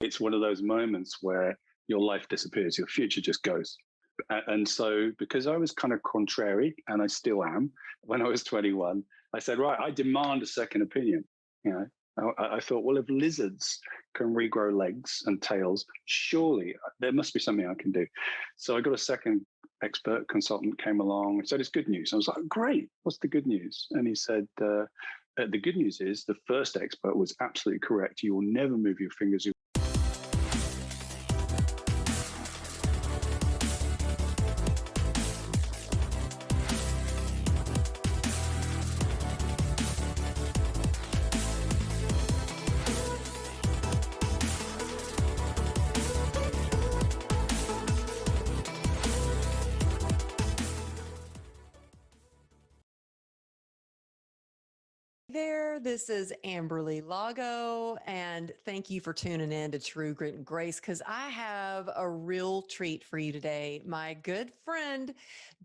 It's one of those moments where your life disappears, your future just goes. And so, because I was kind of contrary, and I still am, when I was 21, I said, right, I demand a second opinion. You know, I thought, well, if lizards can regrow legs and tails, surely there must be something I can do. So I got a second expert consultant came along and said, it's good news. I was like, great, what's the good news? And he said, the good news is the first expert was absolutely correct. You will never move your fingers. There, this is Amberly Lago, and thank you for tuning in to True Grit and Grace because I have a real treat for you today. My good friend,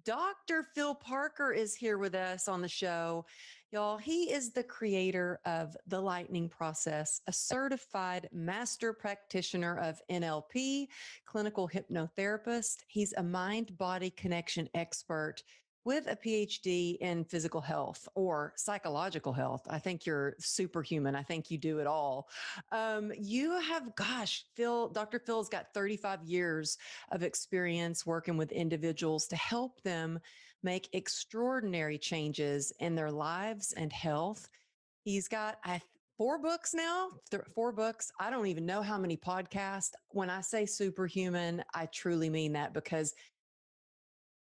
Dr. Phil Parker, is here with us on the show. Y'all, he is the creator of The Lightning Process, a certified master practitioner of NLP, clinical hypnotherapist. He's a mind-body connection expert with a PhD in physical health or psychological health. I think you're superhuman. I think you do it all. You have, gosh, Dr. Phil's got 35 years of experience working with individuals to help them make extraordinary changes in their lives and health. He's got, 4 books now, 4 books. I don't even know how many podcasts. When I say superhuman, I truly mean that because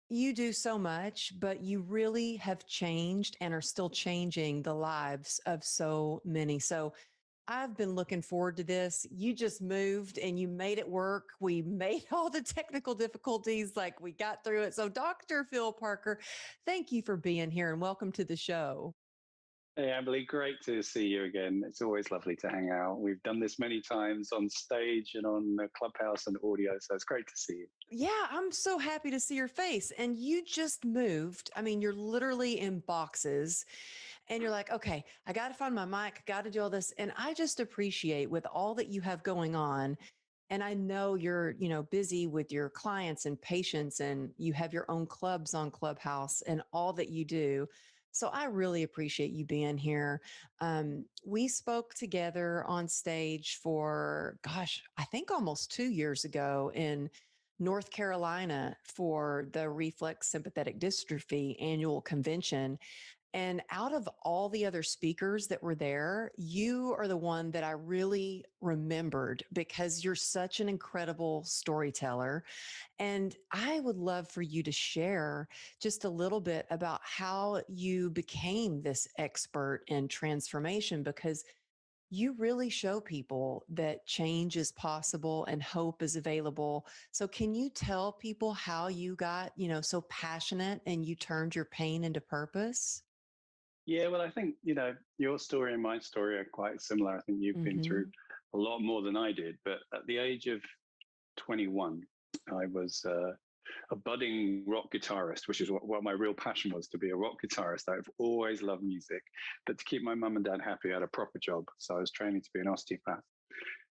you do so much, but you really have changed and are still changing the lives of so many. So I've been looking forward to this. You just moved and you made it work. We made all the technical difficulties, like we got through it. So, Dr. Phil Parker, thank you for being here and welcome to the show. Hey, Emily, great to see you again. It's always lovely to hang out. We've done this many times on stage and on the Clubhouse and audio, so it's great to see you. Yeah, I'm so happy to see your face. And you just moved. I mean, you're literally in boxes and you're like, okay, I got to find my mic, got to do all this. And I just appreciate with all that you have going on. And I know you're, busy with your clients and patients and you have your own clubs on Clubhouse and all that you do. So I really appreciate you being here. We spoke together on stage for, gosh, I think almost 2 years ago in North Carolina for the Reflex Sympathetic Dystrophy annual convention. And out of all the other speakers that were there, you are the one that I really remembered because you're such an incredible storyteller. And I would love for you to share just a little bit about how you became this expert in transformation because you really show people that change is possible and hope is available. So can you tell people how you got, so passionate and you turned your pain into purpose? Yeah, well, I think, your story and my story are quite similar. I think you've been through Hmm. a lot more than I did. But at the age of 21, I was a budding rock guitarist, which is what my real passion was, to be a rock guitarist. I've always loved music, but to keep my mum and dad happy, I had a proper job. So I was training to be an osteopath.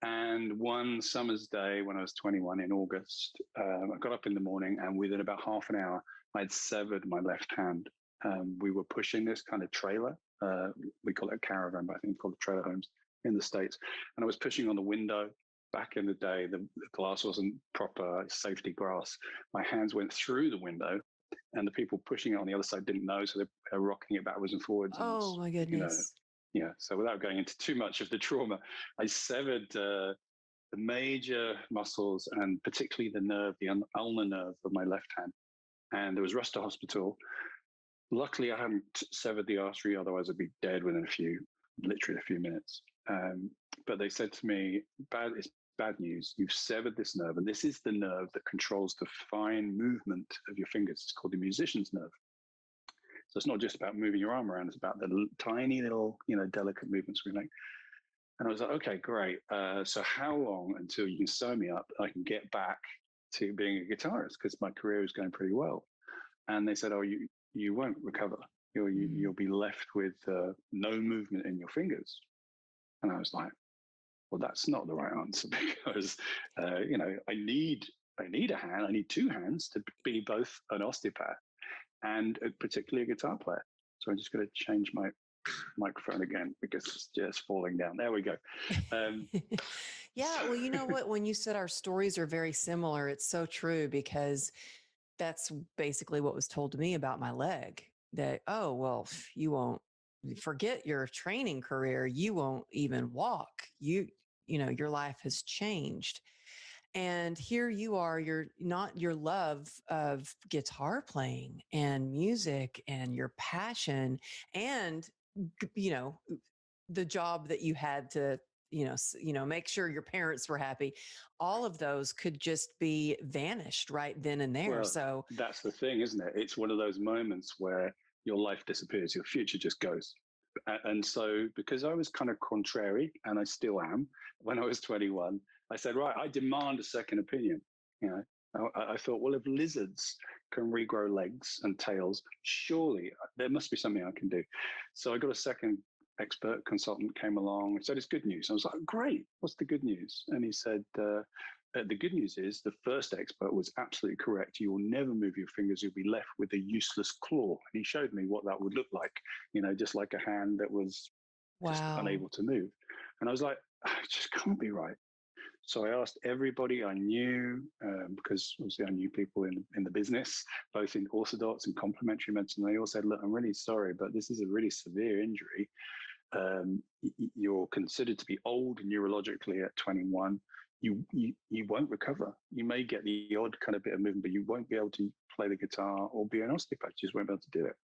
And one summer's day when I was 21 in August, I got up in the morning and within about half an hour, I'd severed my left hand. We were pushing this kind of trailer. We call it a caravan, but I think it's called trailer homes in the States. And I was pushing on the window. Back in the day, the glass wasn't proper safety glass. My hands went through the window and the people pushing it on the other side didn't know. So they're rocking it backwards and forwards. And, Oh my you know, goodness. yeah. So without going into too much of the trauma, I severed the major muscles and particularly the nerve, the ulnar nerve of my left hand. And there was rushed to hospital. Luckily, I hadn't severed the artery, otherwise I'd be dead within literally a few minutes. But they said to me, it's bad news. You've severed this nerve, and this is the nerve that controls the fine movement of your fingers. It's called the musician's nerve. So it's not just about moving your arm around; it's about the tiny little, delicate movements we make. And I was like, okay, great. So how long until you can sew me up? I can get back to being a guitarist because my career is going pretty well. And they said, oh, you won't recover. You'll Mm. be left with no movement in your fingers. And I was like, Well, that's not the right answer because I need a hand. I need two hands to be both an osteopath and particularly a guitar player. So I'm just going to change my microphone again because it's just falling down. There we go. Yeah. Well, you know what? When you said our stories are very similar, it's so true because that's basically what was told to me about my leg that, oh, well, you won't forget your training career. You won't even walk. Your life has changed. And here you are, you're not your love of guitar playing and music and your passion and, you know, the job that you had to, make sure your parents were happy. All of those could just be vanished right then and there. Well, So, that's the thing, isn't it? It's one of those moments where your life disappears, your future just goes. And so, because I was kind of contrary, and I still am, when I was 21, I said, right, I demand a second opinion. You know, I thought, well, if lizards can regrow legs and tails, surely there must be something I can do. So I got a second expert consultant came along and said, it's good news. I was like, great, what's the good news? And he said, the good news is the first expert was absolutely correct. You will never move your fingers. You'll be left with a useless claw. And he showed me what that would look like, just like a hand that was just wow. unable to move. And I was like, it just can't be right. So I asked everybody I knew, because obviously I knew people in the business, both in orthodox and complementary medicine. They all said, look, I'm really sorry, but this is a really severe injury. You're considered to be old neurologically at 21. You won't recover. You may get the odd kind of bit of movement, but you won't be able to play the guitar or be an osteopath. You just won't be able to do it.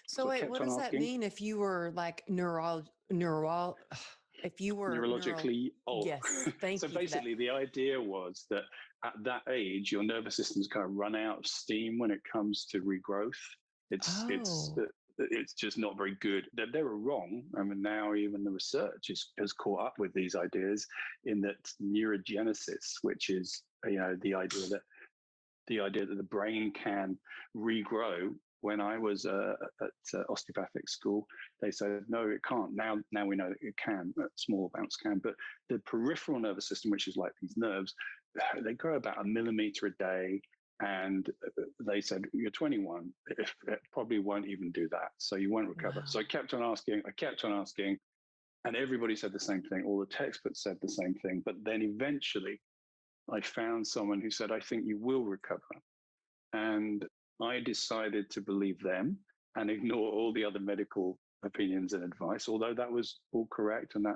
So wait, what does that mean if you were like if you were neurologically old? Yes, thank so you. So basically, the idea was that at that age, your nervous system's kind of run out of steam when it comes to regrowth. It's just not very good. They were wrong. I mean, now even the research has caught up with these ideas in that neurogenesis, which is the idea that the brain can regrow. When I was at osteopathic school, they said, no, it can't. Now we know that it can, small amounts can. But the peripheral nervous system, which is like these nerves, they grow about 1 millimeter a day. And they said, you're 21, it probably won't even do that. So you won't recover. Wow. So I kept on asking. And everybody said the same thing. All the textbooks said the same thing. But then eventually I found someone who said, I think you will recover. And I decided to believe them and ignore all the other medical opinions and advice, although that was all correct. And that,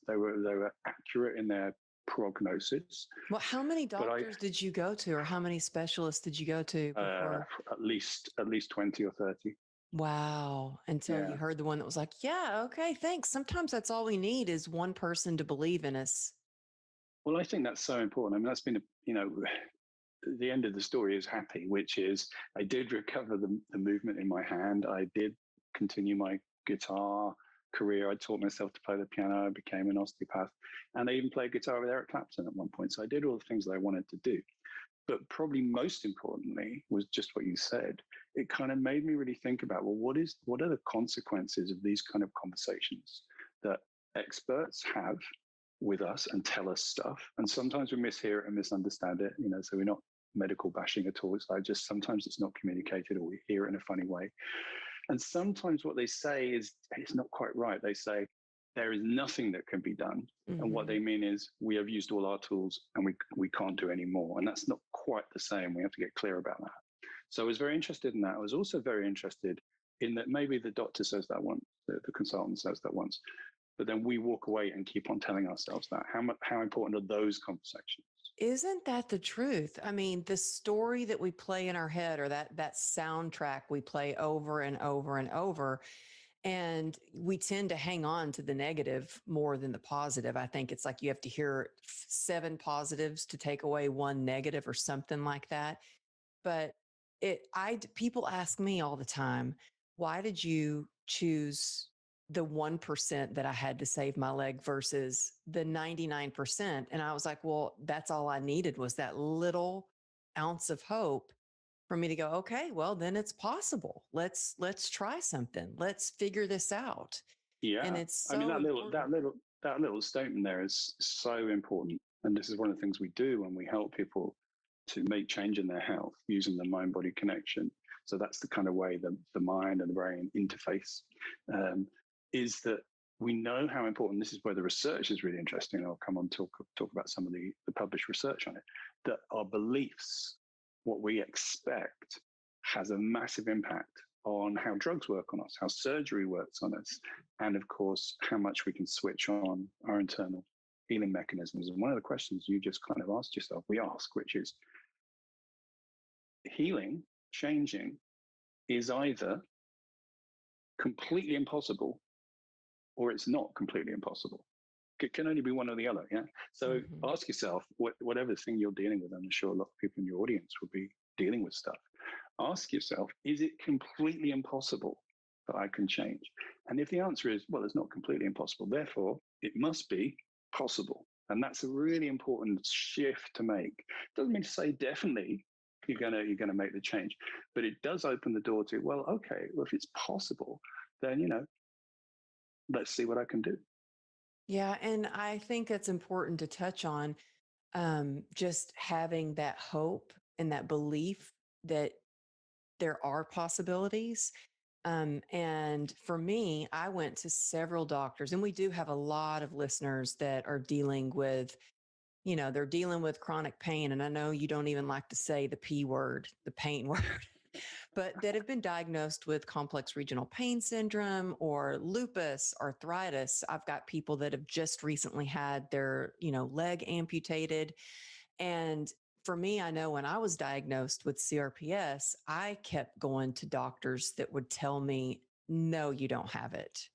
they were accurate in their prognosis. Well, how many doctors did you go to, or how many specialists did you go to before? At least 20 or 30. Wow. Until you heard the one that was like, yeah, okay, thanks. Sometimes that's all we need is one person to believe in us. Well, I think that's so important. I mean, that's been, the end of the story is happy, which is I did recover the movement in my hand. I did continue my guitar career. I taught myself to play the piano. I became an osteopath. And I even played guitar with Eric Clapton at one point. So I did all the things that I wanted to do. But probably most importantly was just what you said. It kind of made me really think about, well, what are the consequences of these kind of conversations that experts have with us and tell us stuff? And sometimes we mishear it and misunderstand it, so we're not medical bashing at all. It's like just sometimes it's not communicated or we hear it in a funny way. And sometimes what they say is it's not quite right. They say there is nothing that can be done. Mm-hmm. And what they mean is we have used all our tools and we can't do any more. And that's not quite the same. We have to get clear about that. So I was very interested in that. I was also very interested in that maybe the doctor says that once, the consultant says that once, but then we walk away and keep on telling ourselves that. How important are those conversations? Isn't that the truth? I mean, the story that we play in our head, or that soundtrack we play over and over and over, and we tend to hang on to the negative more than the positive. I think it's like you have to hear 7 positives to take away 1 negative or something like that. But people ask me all the time, why did you choose the 1% that I had to save my leg versus the 99%? And I was like, well, that's all I needed was that little ounce of hope for me to go, okay, well, then it's possible. Let's try something. Let's figure this out. Yeah. And it's so that that little statement there is so important. And this is one of the things we do when we help people to make change in their health using the mind body connection. So that's the kind of way the mind and the brain interface, is that we know how important this is, where the research is really interesting. I'll come on to talk about some of the published research on it, that our beliefs, what we expect, has a massive impact on how drugs work on us, how surgery works on us, and of course, how much we can switch on our internal healing mechanisms. And one of the questions you just kind of asked yourself, we ask, which is healing, changing, is either completely impossible or it's not completely impossible. It can only be one or the other. Yeah. So ask yourself, whatever thing you're dealing with, I'm sure a lot of people in your audience will be dealing with stuff. Ask yourself, is it completely impossible that I can change? And if the answer is, well, it's not completely impossible, therefore it must be possible. And that's a really important shift to make. Doesn't mean to say definitely you're gonna make the change, but it does open the door to, well, okay, well, if it's possible, then let's see what I can do. Yeah, and I think that's important to touch on, just having that hope and that belief that there are possibilities. And for me, I went to several doctors, and we do have a lot of listeners that are dealing with, they're dealing with chronic pain. And I know you don't even like to say the P word, the pain word, but that have been diagnosed with complex regional pain syndrome or lupus, arthritis. I've got people that have just recently had their, leg amputated. And for me, I know when I was diagnosed with CRPS, I kept going to doctors that would tell me, no, you don't have it.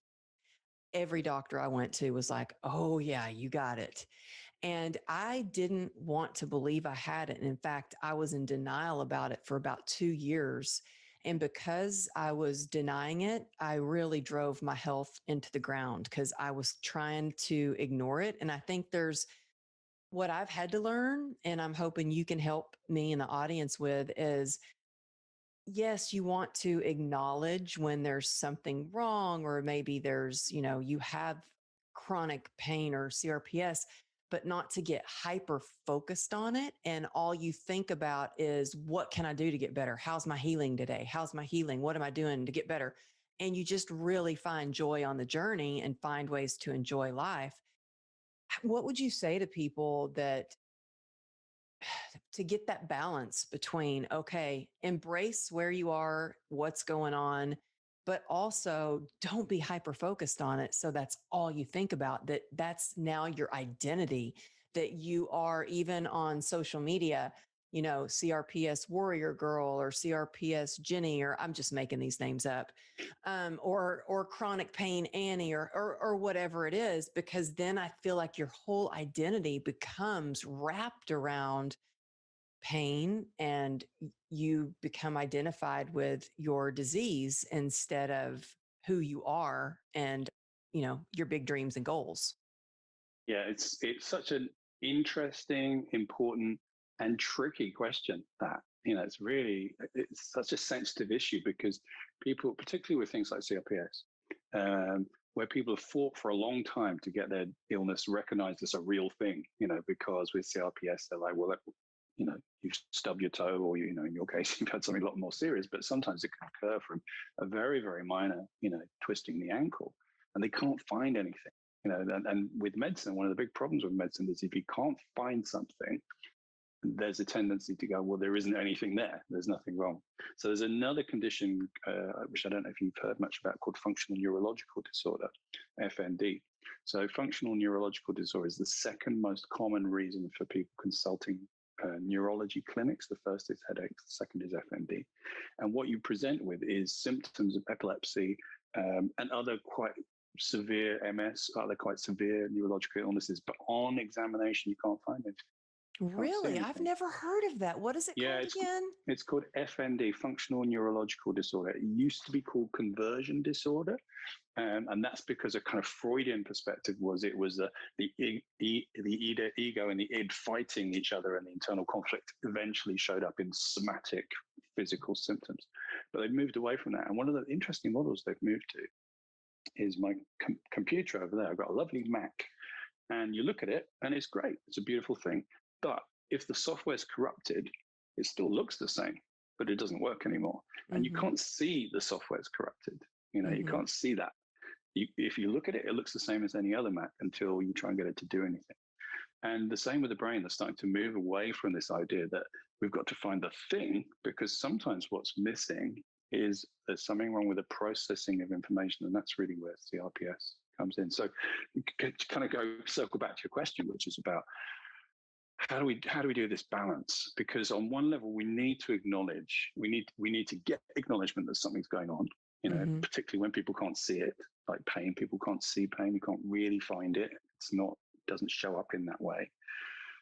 Every doctor I went to was like, oh, yeah, you got it. And I didn't want to believe I had it. And in fact, I was in denial about it for about 2 years. And because I was denying it, I really drove my health into the ground because I was trying to ignore it. And I think there's what I've had to learn, and I'm hoping you can help me in the audience with, is yes, you want to acknowledge when there's something wrong, or maybe there's, you have chronic pain or CRPS, but not to get hyper focused on it. And all you think about is, what can I do to get better? How's my healing today? How's my healing? What am I doing to get better? And you just really find joy on the journey and find ways to enjoy life. What would you say to people that to get that balance between, okay, embrace where you are, what's going on, but also don't be hyper focused on it. So that's all you think about, that's now your identity, that you are even on social media, CRPS warrior girl or CRPS Jenny, or I'm just making these names up, or chronic pain Annie, or whatever it is, because then I feel like your whole identity becomes wrapped around pain, and you become identified with your disease instead of who you are and your big dreams and goals. Yeah, it's such an interesting, important, and tricky question. That it's such a sensitive issue because people, particularly with things like CRPS, where people have fought for a long time to get their illness recognized as a real thing. Because with CRPS, they're like, well, you've stubbed your toe, or in your case, you've had something a lot more serious. But sometimes it can occur from a very, very minor, twisting the ankle, and they can't find anything. And with medicine, one of the big problems with medicine is if you can't find something, there's a tendency to go, well, there isn't anything there. There's nothing wrong. So there's another condition, which I don't know if you've heard much about, called functional neurological disorder, FND. So functional neurological disorder is the second most common reason for people consulting neurology clinics. The first is headaches, the second is FND. And what you present with is symptoms of epilepsy and other quite severe MS, other quite severe neurological illnesses, but on examination, you can't find it. Really? I've never heard of that. What is it called again? It's called FND, functional neurological disorder. It used to be called conversion disorder. And that's because a kind of Freudian perspective was the ego and the id fighting each other, and the internal conflict eventually showed up in somatic physical symptoms. But they've moved away from that. And one of the interesting models they've moved to is my computer over there. I've got a lovely Mac, and you look at it and it's great. It's a beautiful thing. But if the software is corrupted, it still looks the same, but it doesn't work anymore. And you can't see the software is corrupted. You can't see that. If you look at it, it looks the same as any other Mac until you try and get it to do anything. And the same with the brain. They're starting to move away from this idea that we've got to find the thing, because sometimes what's missing is there's something wrong with the processing of information. And that's really where CRPS comes in. So to kind of circle back to your question, which is about how do we do this balance? Because on one level, we need to acknowledge, we need to get acknowledgement that something's going on, particularly when people can't see it, like pain. People can't see pain. You can't really find it. Doesn't show up in that way.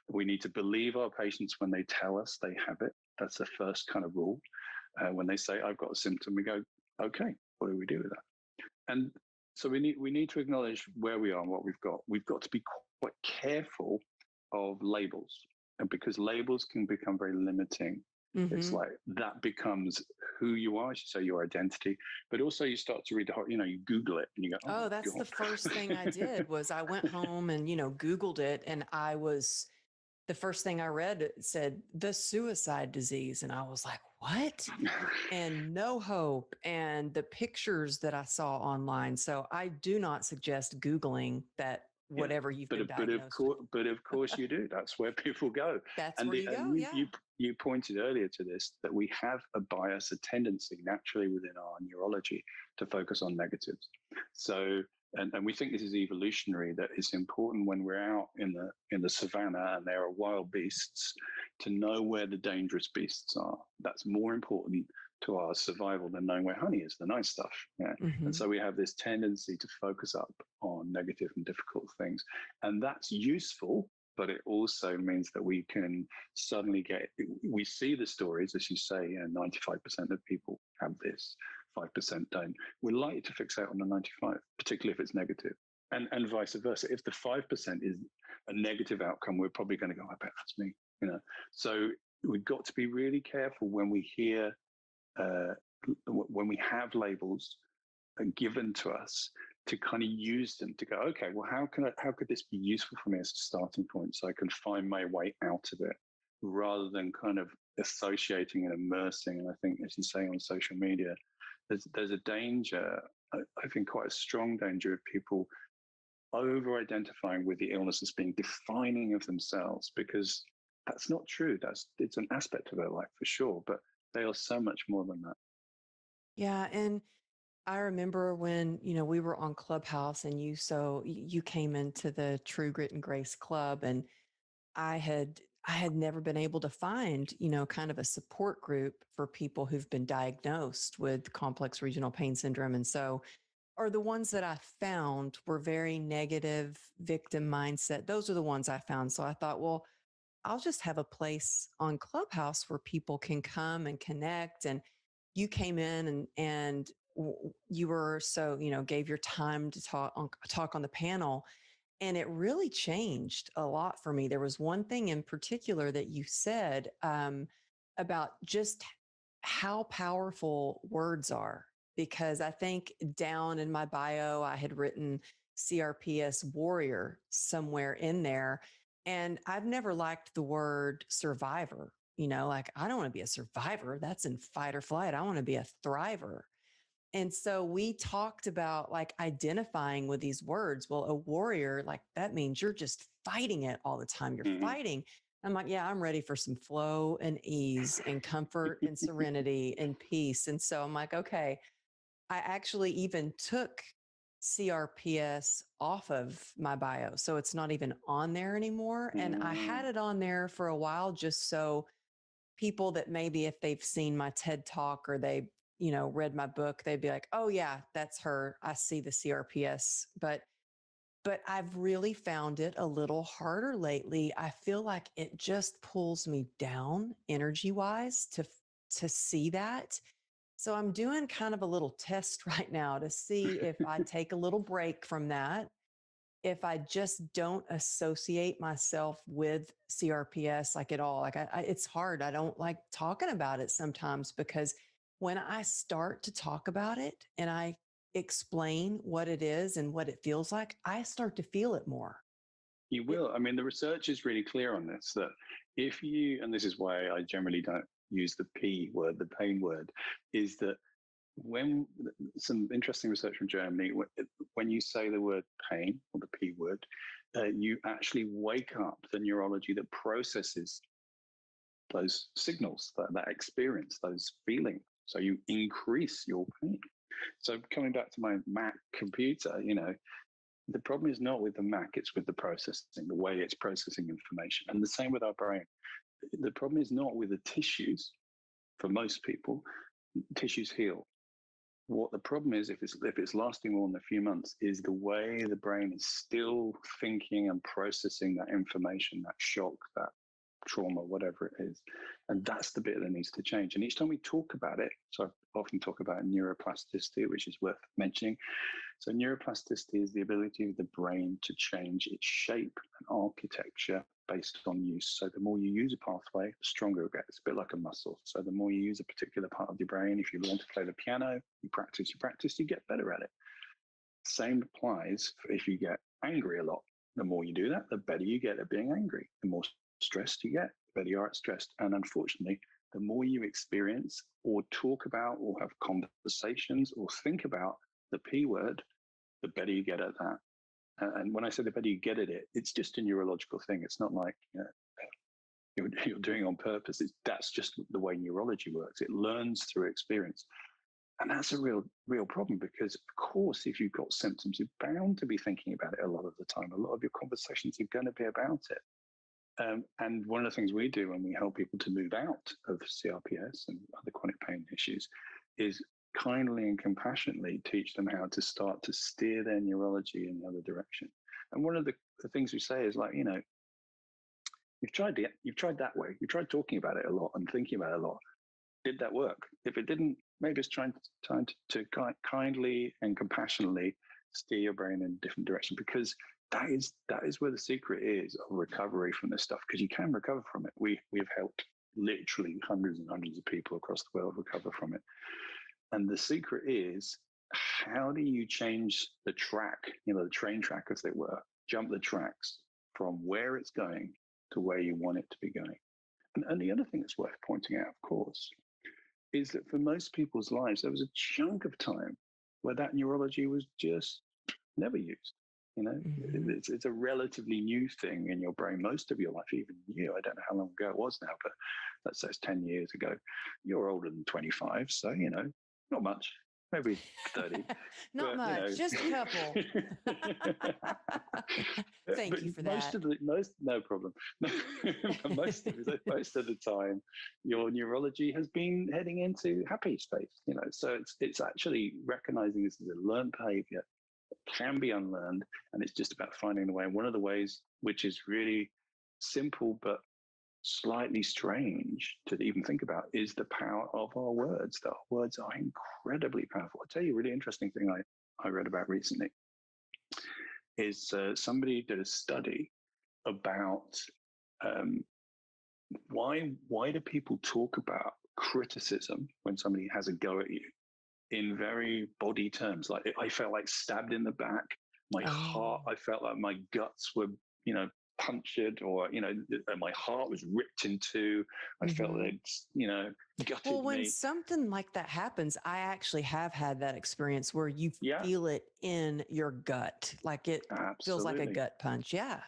We need to believe our patients when they tell us they have it. That's the first kind of rule. When they say, I've got a symptom, we go, okay, what do we do with that? And so we need to acknowledge where we are and what we've got. We've got to be quite careful of labels, and because labels can become very limiting. It's like that becomes who you are, so your identity, but also you start to read you Google it and you go, oh that's God. The first thing I did was I went home and, Googled it, and the first thing I read, it said the suicide disease. And I was like, what? And no hope. And the pictures that I saw online. So I do not suggest Googling that, whatever you've been diagnosed with. But of course you do. That's where people go. That's where you go, You pointed earlier to this, that we have a bias, a tendency naturally within our neurology to focus on negatives. So, and we think this is evolutionary, that it's important when we're out in the savannah and there are wild beasts to know where the dangerous beasts are. That's more important to our survival than knowing where honey is, the nice stuff. Yeah. And so we have this tendency to focus up on negative and difficult things. And that's useful, but it also means that we can suddenly we see the stories, as you say, 95% of people have this, 5% don't. We're likely to fixate on the 95, particularly if it's negative. And vice versa. If the 5% is a negative outcome, we're probably going to go, I bet that's me. So we've got to be really careful when we hear, when we have labels given to us, to kind of use them to go, okay, well, how could this be useful for me as a starting point, so I can find my way out of it, rather than kind of associating and immersing. And I think, as you say, on social media, there's a danger, I think quite a strong danger, of people over-identifying with the illness as being defining of themselves, because that's not true. It's an aspect of their life for sure, but they are so much more than that. Yeah. And I remember when, we were on Clubhouse and you came into the True Grit and Grace Club, and I had never been able to find, kind of a support group for people who've been diagnosed with complex regional pain syndrome. And so, or the ones that I found were very negative victim mindset. Those are the ones I found. So I thought, well, I'll just have a place on Clubhouse where people can come and connect. And you came in and you were gave your time to talk on the panel. And it really changed a lot for me. There was one thing in particular that you said about just how powerful words are, because I think down in my bio, I had written CRPS warrior somewhere in there. And I've never liked the word survivor. Like, I don't want to be a survivor. That's in fight or flight. I want to be a thriver. And so we talked about like identifying with these words. Well, a warrior, like that means you're just fighting it all the time. You're fighting. I'm like, yeah, I'm ready for some flow and ease and comfort and serenity and peace. And so I'm like, okay, I actually even took CRPS off of my bio. So it's not even on there anymore. And I had it on there for a while, just so people that maybe if they've seen my TED talk or they, read my book, they'd be like, oh yeah, that's her. I see the CRPS. But I've really found it a little harder lately. I feel like it just pulls me down energy wise to see that. So I'm doing kind of a little test right now to see if I take a little break from that, if I just don't associate myself with CRPS like at all. Like it's hard. I don't like talking about it sometimes, because when I start to talk about it and I explain what it is and what it feels like, I start to feel it more. You will. I mean, the research is really clear on this, that if you, and this is why I generally don't use the P word, the pain word, is that when some interesting research from Germany, when you say the word pain or the P word, you actually wake up the neurology that processes those signals, that experience, those feelings. So you increase your pain. So coming back to my Mac computer, the problem is not with the Mac, it's with the processing, the way it's processing information. And the same with our brain. The problem is not with the tissues. For most people, tissues heal. What the problem is, if it's lasting more than a few months, is the way the brain is still thinking and processing that information, that shock, that trauma, whatever it is. And that's the bit that needs to change. And each time we talk about it, so I often talk about neuroplasticity, which is worth mentioning. So neuroplasticity is the ability of the brain to change its shape and architecture based on use. So the more you use a pathway, the stronger it gets. A bit like a muscle. So the more you use a particular part of your brain, if you learn to play the piano, you practice, you get better at it. Same applies if you get angry a lot. The more you do that, the better you get at being angry. The more stressed you get, the better you are at stressed. And unfortunately, the more you experience or talk about or have conversations or think about the P word, the better you get at that. And when I say the better you get at it, it's just a neurological thing. It's not like you're doing on purpose. That's just the way neurology works. It learns through experience. And that's a real problem because, of course, if you've got symptoms, you're bound to be thinking about it a lot of the time. A lot of your conversations are going to be about it. And one of the things we do when we help people to move out of CRPS and other chronic pain issues is kindly and compassionately teach them how to start to steer their neurology in the other direction. And one of the things we say is like, you've tried that way. You tried talking about it a lot and thinking about it a lot. Did that work? If it didn't, maybe it's trying to kindly and compassionately steer your brain in a different direction, because that is where the secret is of recovery from this stuff, because you can recover from it. We've helped literally hundreds and hundreds of people across the world recover from it. And the secret is, how do you change the track, the train track, as they were, jump the tracks from where it's going to where you want it to be going. And the other thing that's worth pointing out, of course, is that for most people's lives, there was a chunk of time where that neurology was just never used. Mm-hmm. It's a relatively new thing in your brain. Most of your life, even you, I don't know how long ago it was now, but let's say it's 10 years ago. You're older than 25, so, not much, maybe 30. Not much, just a couple. Thank you for that. No problem. most of the time, your neurology has been heading into happy space. So it's actually recognizing this as a learned behavior, can be unlearned, and it's just about finding the way. And one of the ways, which is really simple but slightly strange to even think about, is the power of our words. That our words are incredibly powerful. I'll tell you a really interesting thing I read about recently is somebody did a study about why do people talk about criticism when somebody has a go at you in very body terms. Like, I felt like stabbed in the back, my heart, I felt like my guts were, punctured, or, my heart was ripped in two. I felt they'd, gutted me. Well, when something like that happens, I actually have had that experience where you feel it in your gut, like it feels like a gut punch. Yeah.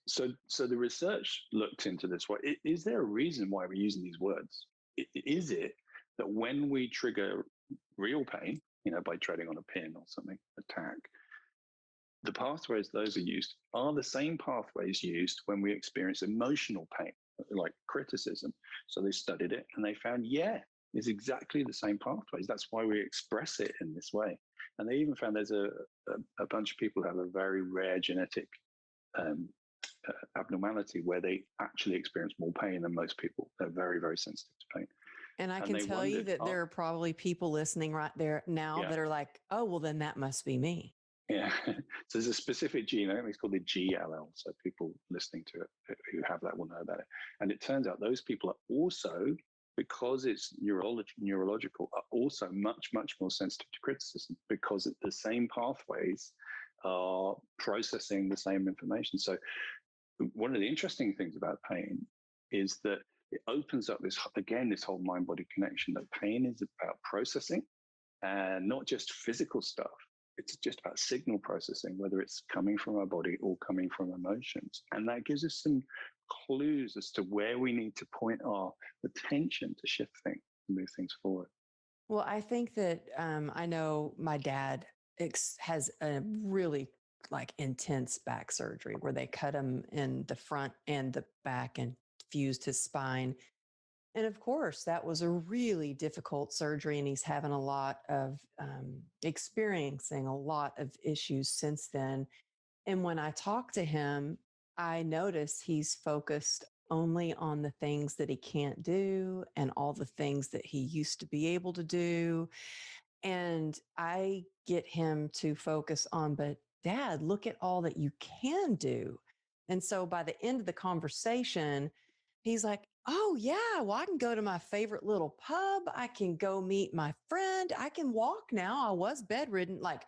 So the research looked into this. Is there a reason why we're using these words? Is it that when we trigger real pain, by treading on a pin or something, attack, the pathways those are used are the same pathways used when we experience emotional pain, like criticism? So they studied it and they found, it's exactly the same pathways. That's why we express it in this way. And they even found there's a bunch of people who have a very rare genetic abnormality where they actually experience more pain than most people. They're very, very sensitive to pain. And I can tell you that there are probably people listening right there now that are like, oh, well, then that must be me. Yeah. So there's a specific gene, I think it's called the GLL. So people listening to it who have that will know about it. And it turns out those people are also because it's neurological, are also much, much more sensitive to criticism because the same pathways are processing the same information. So one of the interesting things about pain is that it opens up this whole mind-body connection, that pain is about processing and not just physical stuff. It's just about signal processing, whether it's coming from our body or coming from emotions. And that gives us some clues as to where we need to point our attention to shift things, move things forward. Well, I think that I know my dad has a really like intense back surgery where they cut him in the front and the back and fused his spine. And of course, that was a really difficult surgery, and he's having a lot of experiencing a lot of issues since then. And when I talk to him, I notice he's focused only on the things that he can't do and all the things that he used to be able to do. And I get him to focus on, but dad, look at all that you can do. And so by the end of the conversation, he's like, oh, yeah, well, I can go to my favorite little pub. I can go meet my friend. I can walk now. I was bedridden. Like,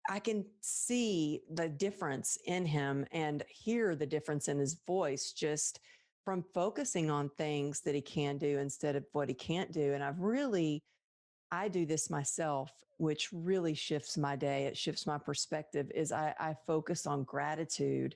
I can see the difference in him and hear the difference in his voice just from focusing on things that he can do instead of what he can't do. And I do this myself, which really shifts my day. It shifts my perspective is I focus on gratitude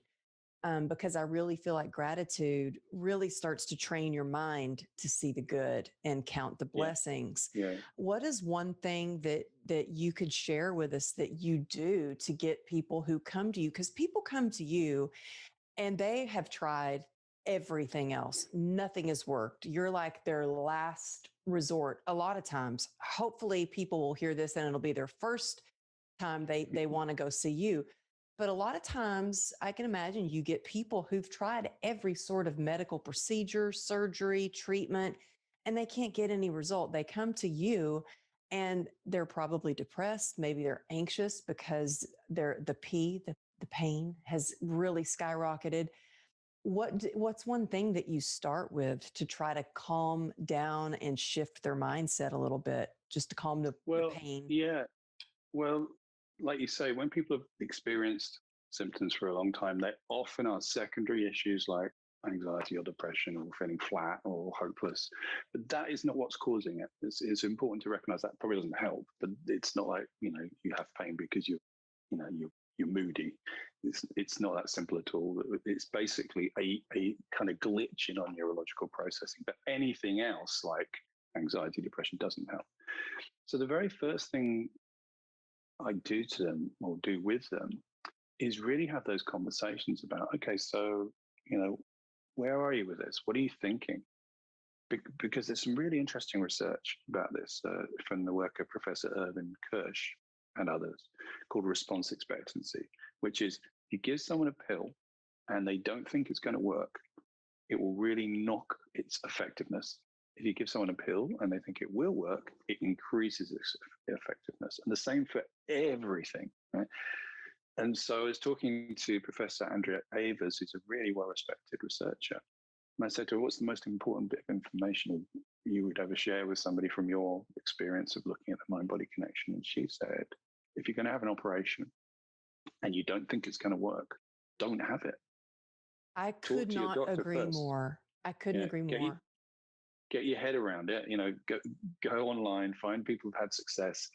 because I really feel like gratitude really starts to train your mind to see the good and count the blessings. Yeah. What is one thing that you could share with us that you do to get people who come to you? Because people come to you and they have tried everything else. Nothing has worked. You're like their last resort a lot of times. Hopefully people will hear this and it'll be their first time they want to go see you. But a lot of times I can imagine you get people who've tried every sort of medical procedure, surgery, treatment, and they can't get any result. They come to you and they're probably depressed. Maybe they're anxious because the pain has really skyrocketed. What's one thing that you start with to try to calm down and shift their mindset a little bit, just to calm the pain? Yeah. Well, like you say, when people have experienced symptoms for a long time, they often are secondary issues like anxiety or depression or feeling flat or hopeless. But that is not what's causing it. It's important to recognize that. Probably doesn't help, but it's not like, you have pain because you're moody. It's not that simple at all. It's basically a kind of glitch in our neurological processing. But anything else like anxiety, depression doesn't help. So the very first thing I do to them or do with them is really have those conversations about, okay, so, where are you with this? What are you thinking? Because there's some really interesting research about this from the work of Professor Irvin Kirsch and others called response expectancy, which is you give someone a pill and they don't think it's going to work, it will really knock its effectiveness. If you give someone a pill and they think it will work, it increases its effectiveness. And the same for everything, right? And so I was talking to Professor Andrea Avers, who's a really well-respected researcher. And I said to her, what's the most important bit of information you would ever share with somebody from your experience of looking at the mind-body connection? And she said, if you're going to have an operation and you don't think it's going to work, don't have it. I could not agree more. I couldn't agree more. Get your head around it. Go online, find people who've had success,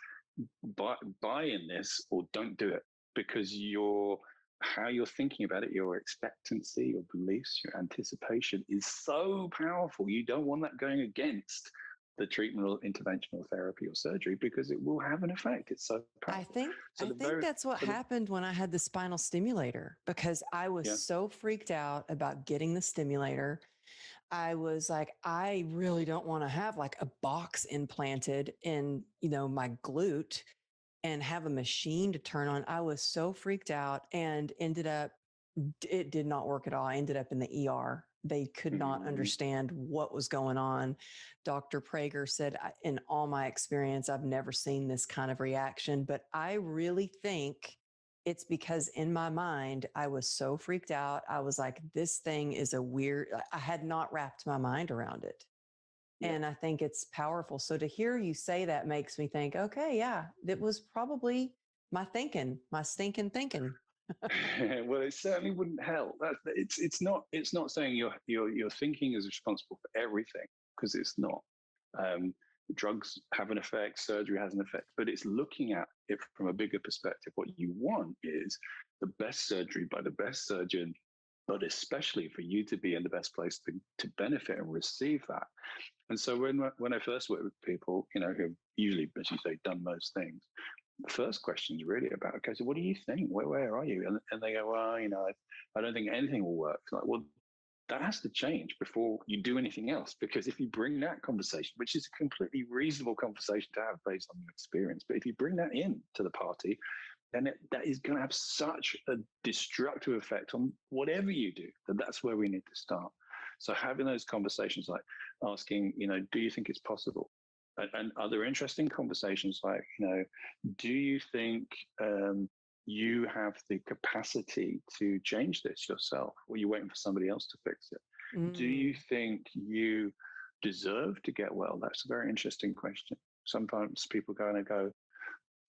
buy in this, or don't do it, because how you're thinking about it, your expectancy, your beliefs, your anticipation is so powerful. You don't want that going against the treatment or interventional therapy or surgery because it will have an effect. It's so powerful. I think that's what happened when I had the spinal stimulator, because I was so freaked out about getting the stimulator. I was like, I really don't want to have like a box implanted in, my glute and have a machine to turn on. I was so freaked out and it did not work at all. I ended up in the ER. They could not understand what was going on. Dr. Prager said, in all my experience, I've never seen this kind of reaction, but I really think it's because in my mind, I was so freaked out. I was like, this thing is I had not wrapped my mind around it. Yeah. And I think it's powerful. So to hear you say that makes me think, okay, yeah, that was probably my stinking thinking. Well, it certainly wouldn't help. It's not saying your thinking is responsible for everything, because it's not. Um, Drugs have an effect, surgery has an effect, but it's looking at it from a bigger perspective. What you want is the best surgery by the best surgeon, but especially for you to be in the best place to benefit and receive that. And so when I first work with people, who've usually, as you say, done most things, the first question is really about, okay, so what do you think? Where are you? And they go, well, I don't think anything will work. It's like, well, that has to change before you do anything else. Because if you bring that conversation, which is a completely reasonable conversation to have based on your experience, but if you bring that in to the party, then that is going to have such a destructive effect on whatever you do, that's where we need to start. So having those conversations, like asking, do you think it's possible? And other interesting conversations like, do you think you have the capacity to change this yourself, or are you waiting for somebody else to fix it? Do you think you deserve to get well? That's a very interesting question. Sometimes people go,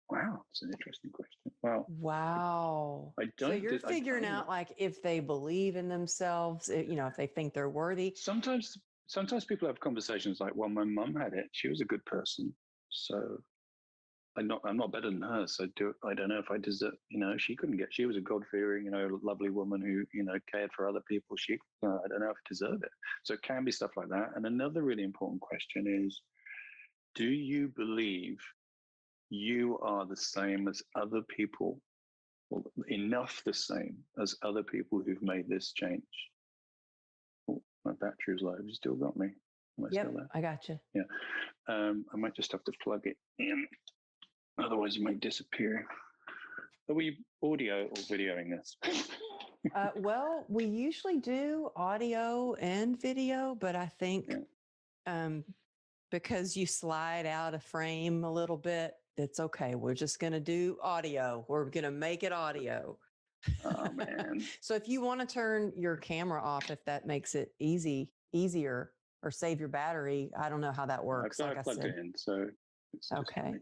wow, that's an interesting question. Well, Wow. I So don't. you're figuring out like if they believe in themselves, if they think they're worthy. Sometimes people have conversations like, well, my mum had it. She was a good person. So I'm not better than her. So I don't know if I deserve, she was a God-fearing, lovely woman who, cared for other people. I don't know if I deserve it. So it can be stuff like that. And another really important question is, do you believe you are the same as other people, or enough the same as other people who've made this change? Oh, my battery's low. Have you still got me? Am I Yep, still there? I got you. Yeah. I might just have to plug it in. Otherwise, you might disappear. Are we audio or videoing this? Well, we usually do audio and video, but I think because you slide out of frame a little bit, it's okay. We're just going to do audio. We're going to make it audio. Oh, man. So if you want to turn your camera off, if that makes it easier, or save your battery, I don't know how that works. I plugged it in, so it's okay.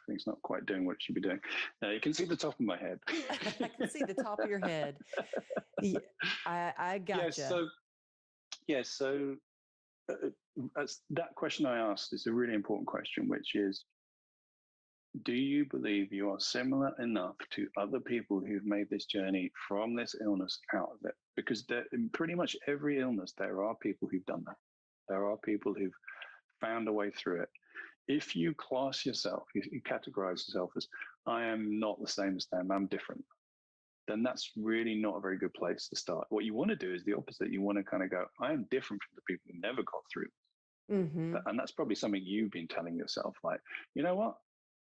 Everything's not quite doing what it should be doing. Now you can see the top of my head. I can see the top of your head. I gotcha. So that question I asked is a really important question, which is, do you believe you are similar enough to other people who've made this journey from this illness out of it? Because in pretty much every illness, there are people who've done that. There are people who've found a way through it. If you class yourself, you categorize yourself as, I am not the same as them, I'm different, then that's really not a very good place to start. What you want to do is the opposite. You want to kind of go, I am different from the people who never got through. Mm-hmm. And that's probably something you've been telling yourself, like, you know what?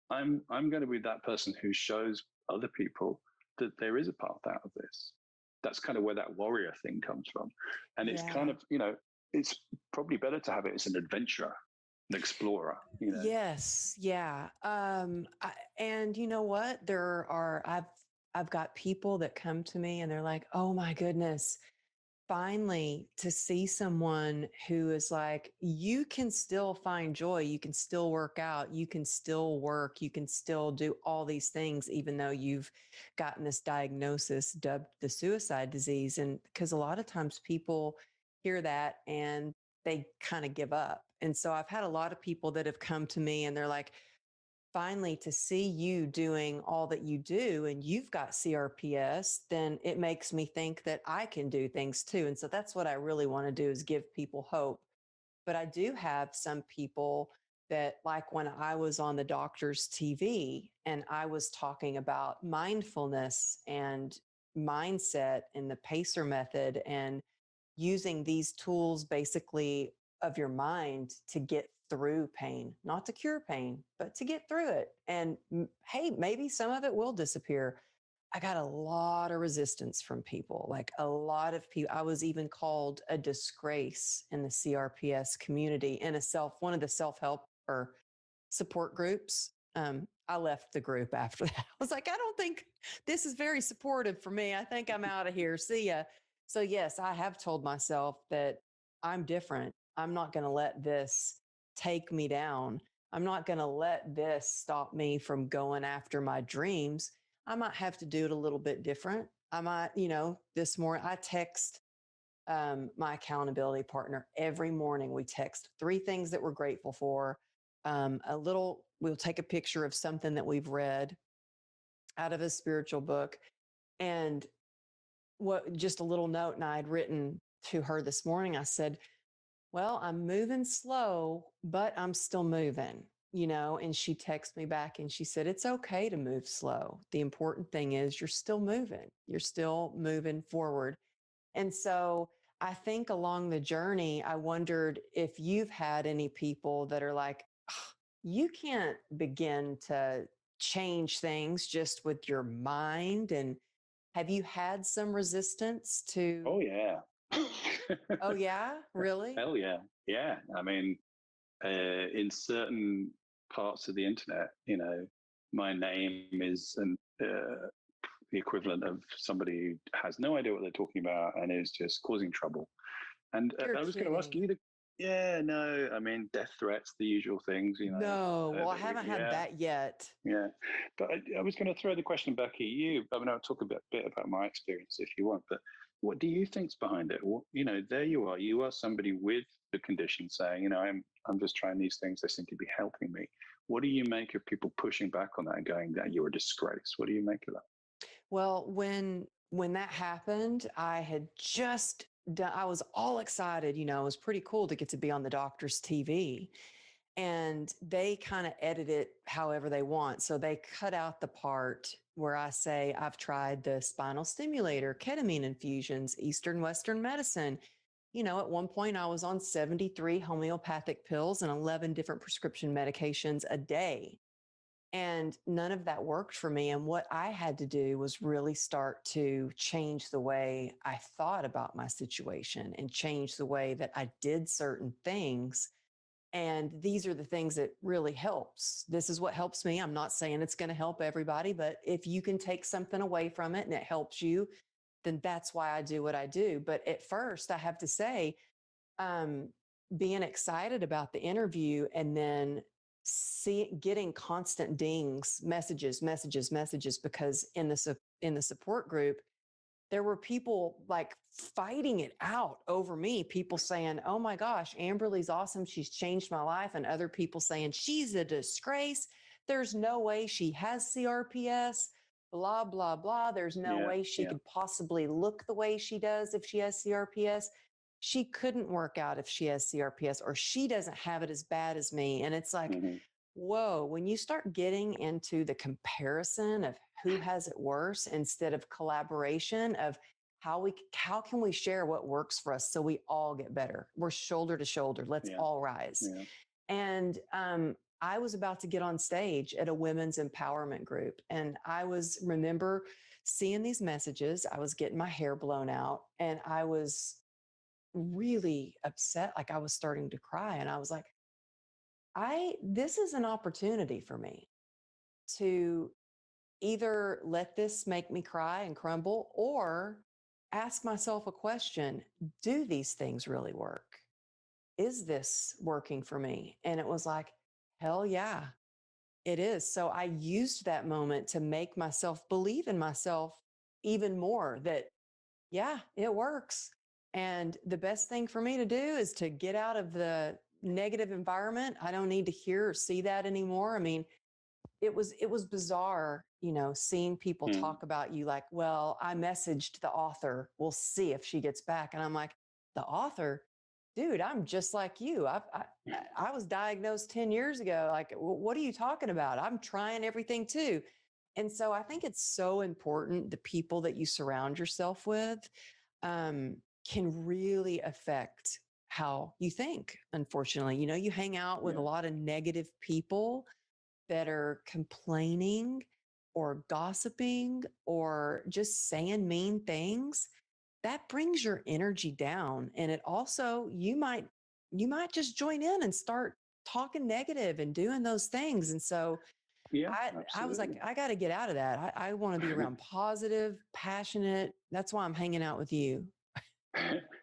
I'm going to be that person who shows other people that there is a path out of this. That's kind of where that warrior thing comes from. And it's kind of, it's probably better to have it as an adventurer, an explorer. Yes. Yeah. And you know what? I've got people that come to me and they're like, oh my goodness, finally to see someone who is like, you can still find joy, you can still work out, you can still work, you can still do all these things, even though you've gotten this diagnosis dubbed the suicide disease. And because a lot of times people hear that and they kind of give up. And so I've had a lot of people that have come to me and they're like, finally to see you doing all that you do and you've got CRPS, then it makes me think that I can do things too. And so that's what I really want to do, is give people hope. But I do have some people that, like when I was on the doctor's TV and I was talking about mindfulness and mindset and the PACER method and using these tools basically of your mind to get through pain, not to cure pain, but to get through it. And hey, maybe some of it will disappear. I got a lot of resistance from people, like a lot of people. I was even called a disgrace in the CRPS community in one of the self-help or support groups. I left the group after that. I was like, I don't think this is very supportive for me. I think I'm out of here. See ya. So yes, I have told myself that I'm different. I'm not going to let this take me down. I'm not going to let this stop me from going after my dreams. I might have to do it a little bit different. I might, this morning I text my accountability partner every morning. We text 3 things that we're grateful for. We'll take a picture of something that we've read out of a spiritual book. And just a little note, and I had written to her this morning. I said, well, I'm moving slow, but I'm still moving, and she texted me back and she said, it's okay to move slow. The important thing is you're still moving forward. And so I think along the journey, I wondered if you've had any people that are like, you can't begin to change things just with your mind. And have you had some resistance to? Oh, yeah. Oh, yeah, really? Hell yeah. Yeah. I mean, in certain parts of the internet, my name is the equivalent of somebody who has no idea what they're talking about and is just causing trouble. And You're I was going to ask kidding. you I mean, death threats, the usual things, No, well, I haven't had that yet. Yeah. But I was going to throw the question back at you. I mean, I'll talk a bit about my experience if you want, but what do you think's behind it? Well, there you are somebody with the condition saying, I'm just trying these things. They seem to be helping me. What do you make of people pushing back on that and going that you're a disgrace? What do you make of that? Well, when that happened, I had just done, I was all excited, it was pretty cool to get to be on the doctor's TV. And they kind of edit it however they want. So they cut out the part where I say, I've tried the spinal stimulator, ketamine infusions, Eastern Western medicine. At one point I was on 73 homeopathic pills and 11 different prescription medications a day. And none of that worked for me. And what I had to do was really start to change the way I thought about my situation and change the way that I did certain things. And these are the things that really helps. This is what helps me. I'm not saying it's going to help everybody, but if you can take something away from it and it helps you, then that's why I do what I do. But at first, I have to say, um, being excited about the interview and then getting constant dings, messages, because in the support group, there were people like fighting it out over me. People saying, oh my gosh, Amberly's awesome. She's changed my life. And other people saying, she's a disgrace. There's no way she has CRPS, blah, blah, blah. There's no way she could possibly look the way she does if she has CRPS. She couldn't work out if she has CRPS, or she doesn't have it as bad as me. And it's like, whoa, when you start getting into the comparison of who has it worse instead of collaboration of how can we share what works for us so we all get better? We're shoulder to shoulder. Let's all rise. Yeah. And I was about to get on stage at a women's empowerment group. And remember seeing these messages. I was getting my hair blown out and I was really upset. Like I was starting to cry. And I was like, this is an opportunity for me to either let this make me cry and crumble or ask myself a question. Do these things really work? Is this working for me? And it was like, hell yeah, it is. So I used that moment to make myself believe in myself even more that, yeah, it works. And the best thing for me to do is to get out of the negative environment. I don't need to hear or see that anymore. I mean, it was bizarre, seeing people talk about you like, well, I messaged the author. We'll see if she gets back. And I'm like, the author? Dude, I'm just like you. I was diagnosed 10 years ago. Like, what are you talking about? I'm trying everything too. And so I think it's so important the people that you surround yourself with can really affect how you think. Unfortunately, you hang out with a lot of negative people that are complaining or gossiping or just saying mean things, that brings your energy down. And it also, you might just join in and start talking negative and doing those things. And so I was like, I got to get out of that. I want to be around positive, passionate. That's why I'm hanging out with you.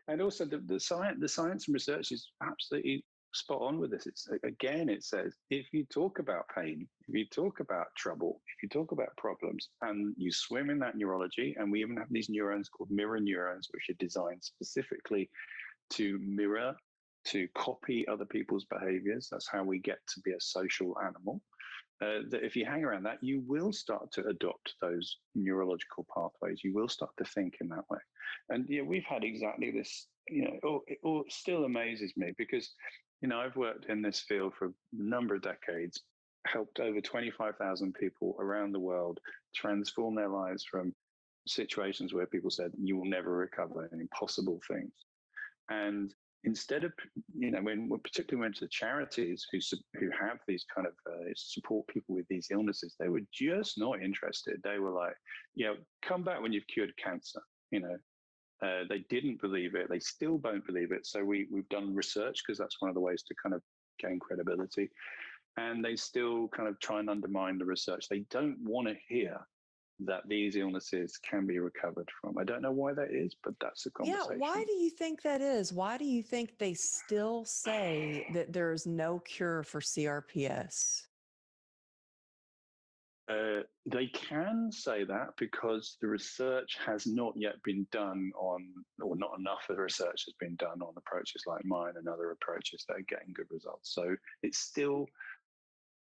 And also the science and research is absolutely spot on with this. It's again, it says if you talk about pain, if you talk about trouble, if you talk about problems, and you swim in that neurology, and we even have these neurons called mirror neurons, which are designed specifically to mirror, to copy other people's behaviors. That's how we get to be a social animal. That if you hang around that, you will start to adopt those neurological pathways. You will start to think in that way. And yeah, we've had exactly this. It still amazes me because, I've worked in this field for a number of decades, helped over 25,000 people around the world transform their lives from situations where people said you will never recover and impossible things. And instead of, when we particularly went to the charities who have these kind of support people with these illnesses, they were just not interested. They were like, come back when you've cured cancer. They didn't believe it. They still don't believe it. So we've done research because that's one of the ways to kind of gain credibility. And they still kind of try and undermine the research. They don't want to hear that these illnesses can be recovered from. I don't know why that is, but that's a conversation. Yeah, why do you think that is? Why do you think they still say that there's no cure for CRPS? They can say that because the research has not yet been done on, or not enough of the research has been done on approaches like mine and other approaches that are getting good results. So it's still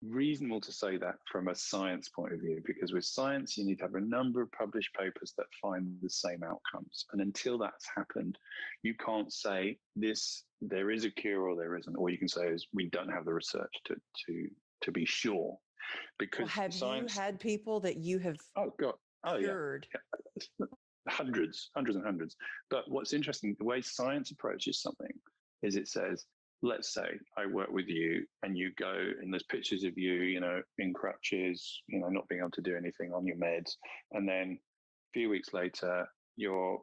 reasonable to say that from a science point of view, because with science, you need to have a number of published papers that find the same outcomes. And until that's happened, you can't say there is a cure or there isn't. All you can say is we don't have the research to be sure. Because have science, you had people that you have cured? Yeah. Hundreds and hundreds. But what's interesting, the way science approaches something is it says, let's say I work with you and you go and there's pictures of you, in crutches, not being able to do anything on your meds. And then a few weeks later, you're,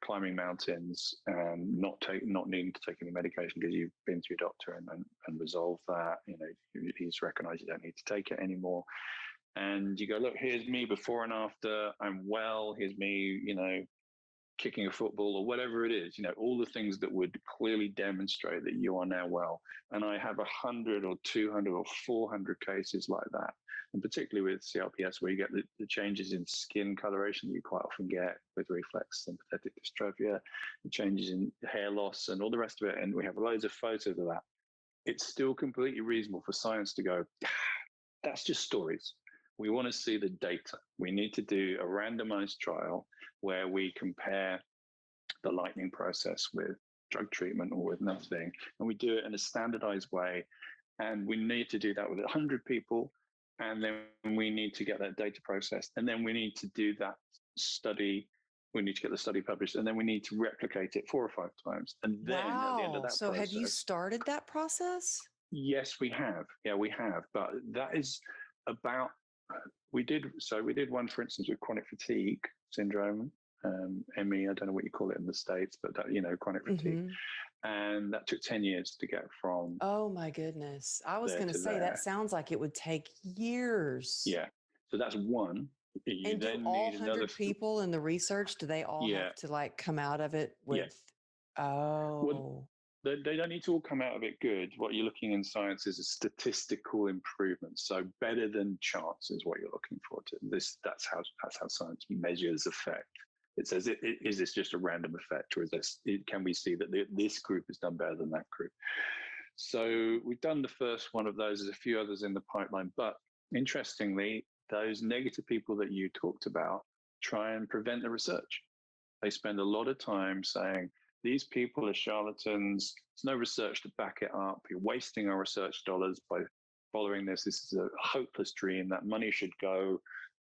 climbing mountains and not needing to take any medication because you've been to your doctor and resolved that. He's recognized you don't need to take it anymore. And you go, look, here's me before and after. I'm well. Here's me, kicking a football or whatever it is. All the things that would clearly demonstrate that you are now well. And I have 100 or 200 or 400 cases like that. And particularly with CRPS, where you get the changes in skin coloration that you quite often get with reflex, sympathetic dystrophy, the changes in hair loss and all the rest of it. And we have loads of photos of that. It's still completely reasonable for science to go, that's just stories. We want to see the data. We need to do a randomized trial where we compare the lightning process with drug treatment or with nothing. And we do it in a standardized way. And we need to do that with 100 people. And then we need to get that data processed. And then we need to do that study. We need to get the study published. And then we need to replicate it 4 or 5 times. And then at the end of that So process, have you started that process? Yes, we have. Yeah, we have. But that is about, we did one, for instance, with chronic fatigue syndrome, ME, I don't know what you call it in the States, but that, chronic fatigue. And that took 10 years to get from. Oh my goodness. I was going to say that sounds like it would take years. Yeah. So that's one. And do all 100 people in the research, do they all have to come out of it with, Well, they don't need to all come out of it good. What you're looking in science is a statistical improvement. So better than chance is what you're looking for. That's how science measures effect. It says, is this just a random effect, or can we see that this group has done better than that group? So we've done the first one of those. There's a few others in the pipeline. But interestingly, those negative people that you talked about try and prevent the research. They spend a lot of time saying, these people are charlatans. There's no research to back it up. You're wasting our research dollars by following this. This is a hopeless dream. That money should go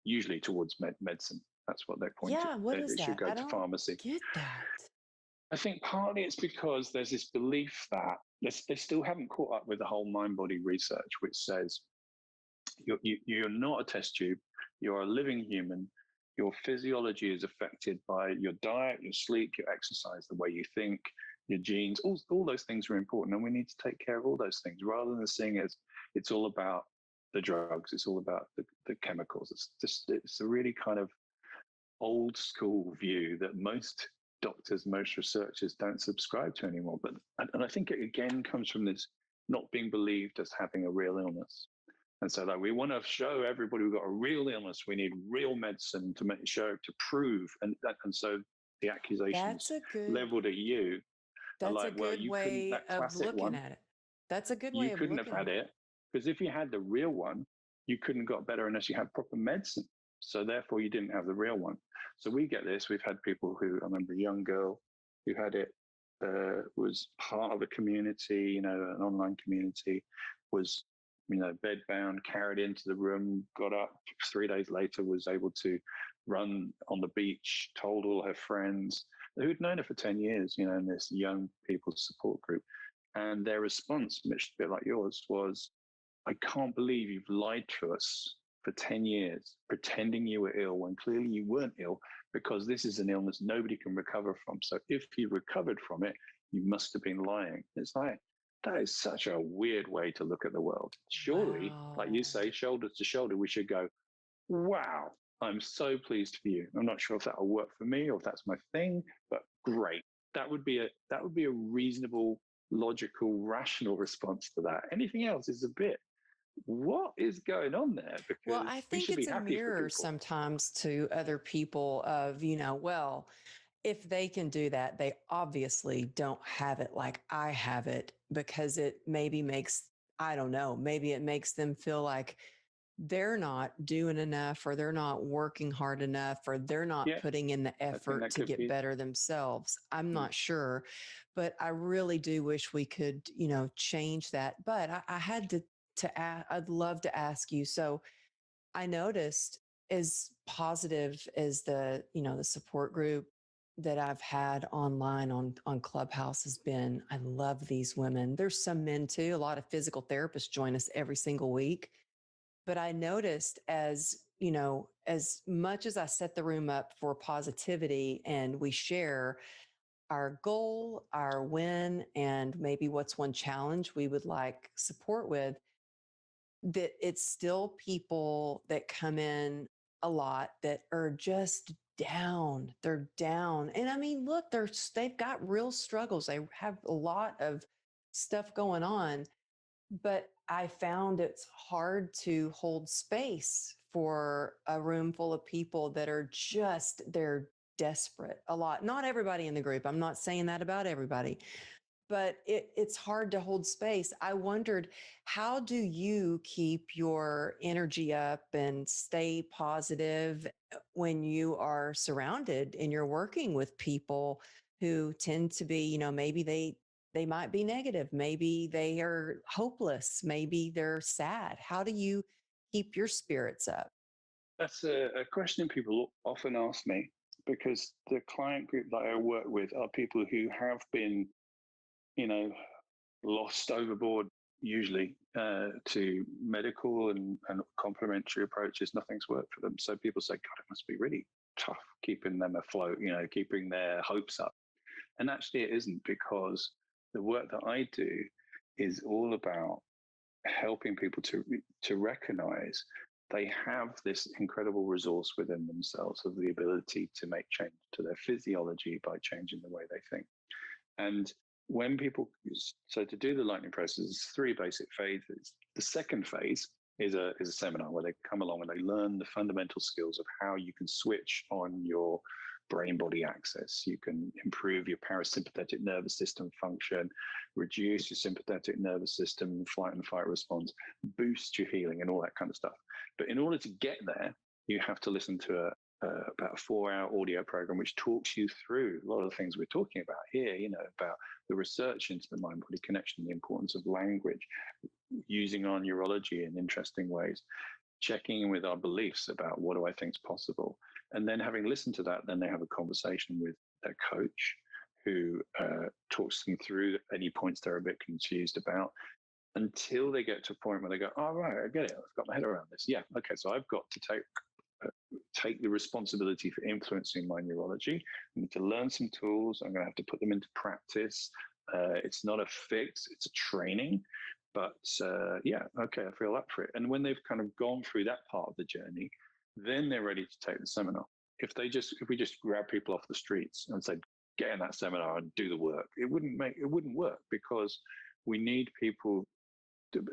usually towards medicine. That's what they point to. Yeah, what is that? It should go to pharmacy. Get that. I think partly it's because there's this belief that they still haven't caught up with the whole mind-body research, which says you're not a test tube. You're a living human. Your physiology is affected by your diet, your sleep, your exercise, the way you think, your genes. All those things are important, and we need to take care of all those things rather than seeing it as it's all about the drugs. It's all about the chemicals. It's a really kind of old school view that most doctors, most researchers don't subscribe to anymore. And I think it again comes from this not being believed as having a real illness. And so like we want to show everybody we've got a real illness. We need real medicine to make show to prove. And so the accusations leveled at you are that's a like, well, good you couldn't, way that of classic looking one, at it. That's a good way you of couldn't have looking had at it. it, because if you had the real one, you couldn't got better unless you had proper medicine. So therefore you didn't have the real one. So we get this. We've had people who, I remember a young girl who had it, was part of a community, an online community, was, bedbound, carried into the room, got up 3 days later, was able to run on the beach, told all her friends who'd known her for 10 years, in this young people's support group. And their response, which a bit like yours, was, I can't believe you've lied to us for 10 years, pretending you were ill when clearly you weren't ill, because this is an illness nobody can recover from. So if you recovered from it, you must have been lying. It's like, that is such a weird way to look at the world. Surely, like you say, shoulder to shoulder, we should go, wow, I'm so pleased for you. I'm not sure if that'll work for me or if that's my thing, but great. That would be a reasonable, logical, rational response to that. Anything else is a bit, what is going on there? Well, Because I we think should be it's a happy for mirror people. sometimes to other people of, well, if they can do that, they obviously don't have it like I have it, because it maybe makes, I don't know, maybe it makes them feel like they're not doing enough, or they're not working hard enough, or they're not Yeah, putting in the I think effort that to could get be. better themselves. I'm Mm. not sure, but I really do wish we could, change that. But I had I'd love to ask you. So I noticed, as positive as the support group that I've had online on Clubhouse has been, I love these women. There's some men too. A lot of physical therapists join us every single week. But I noticed, as much as I set the room up for positivity and we share our goal, our win, and maybe what's one challenge we would like support with, that it's still people that come in a lot that are just down. They're down. And I mean, look, they've got real struggles. They have a lot of stuff going on, but I found it's hard to hold space for a room full of people that are they're desperate a lot. Not everybody in the group. I'm not saying that about everybody, but it's hard to hold space. I wondered, how do you keep your energy up and stay positive when you are surrounded and you're working with people who tend to be, maybe they might be negative, maybe they are hopeless, maybe they're sad. How do you keep your spirits up? That's a question people often ask me, because the client group that I work with are people who have been, you know, lost overboard, usually to medical and complementary approaches. Nothing's worked for them. So people say, God, it must be really tough keeping them afloat, keeping their hopes up. And actually, it isn't, because the work that I do is all about helping people to recognize they have this incredible resource within themselves of the ability to make change to their physiology by changing the way they think. And when people, so to do the lightning process, there's three basic phases. The second phase is a seminar where they come along and they learn the fundamental skills of how you can switch on your brain body axis. You can improve your parasympathetic nervous system function, reduce your sympathetic nervous system flight and fight response, boost your healing, and all that kind of stuff. But in order to get there, you have to listen to about a 4-hour audio program which talks you through a lot of the things we're talking about here, about the research into the mind body connection, the importance of language, using our neurology in interesting ways, checking in with our beliefs about what do I think is possible. And then having listened to that, then they have a conversation with their coach who talks them through any points they're a bit confused about, until they get to a point where they go, oh, right, I get it. I've got my head around this. Yeah, okay, so I've got to take the responsibility for influencing my neurology. I need to learn some tools. I'm going to have to put them into practice. It's not a fix, it's a training. But yeah, okay, I feel up for it. And when they've kind of gone through that part of the journey, then they're ready to take the seminar. If we just grab people off the streets and say, get in that seminar and do the work. It wouldn't work, because we need people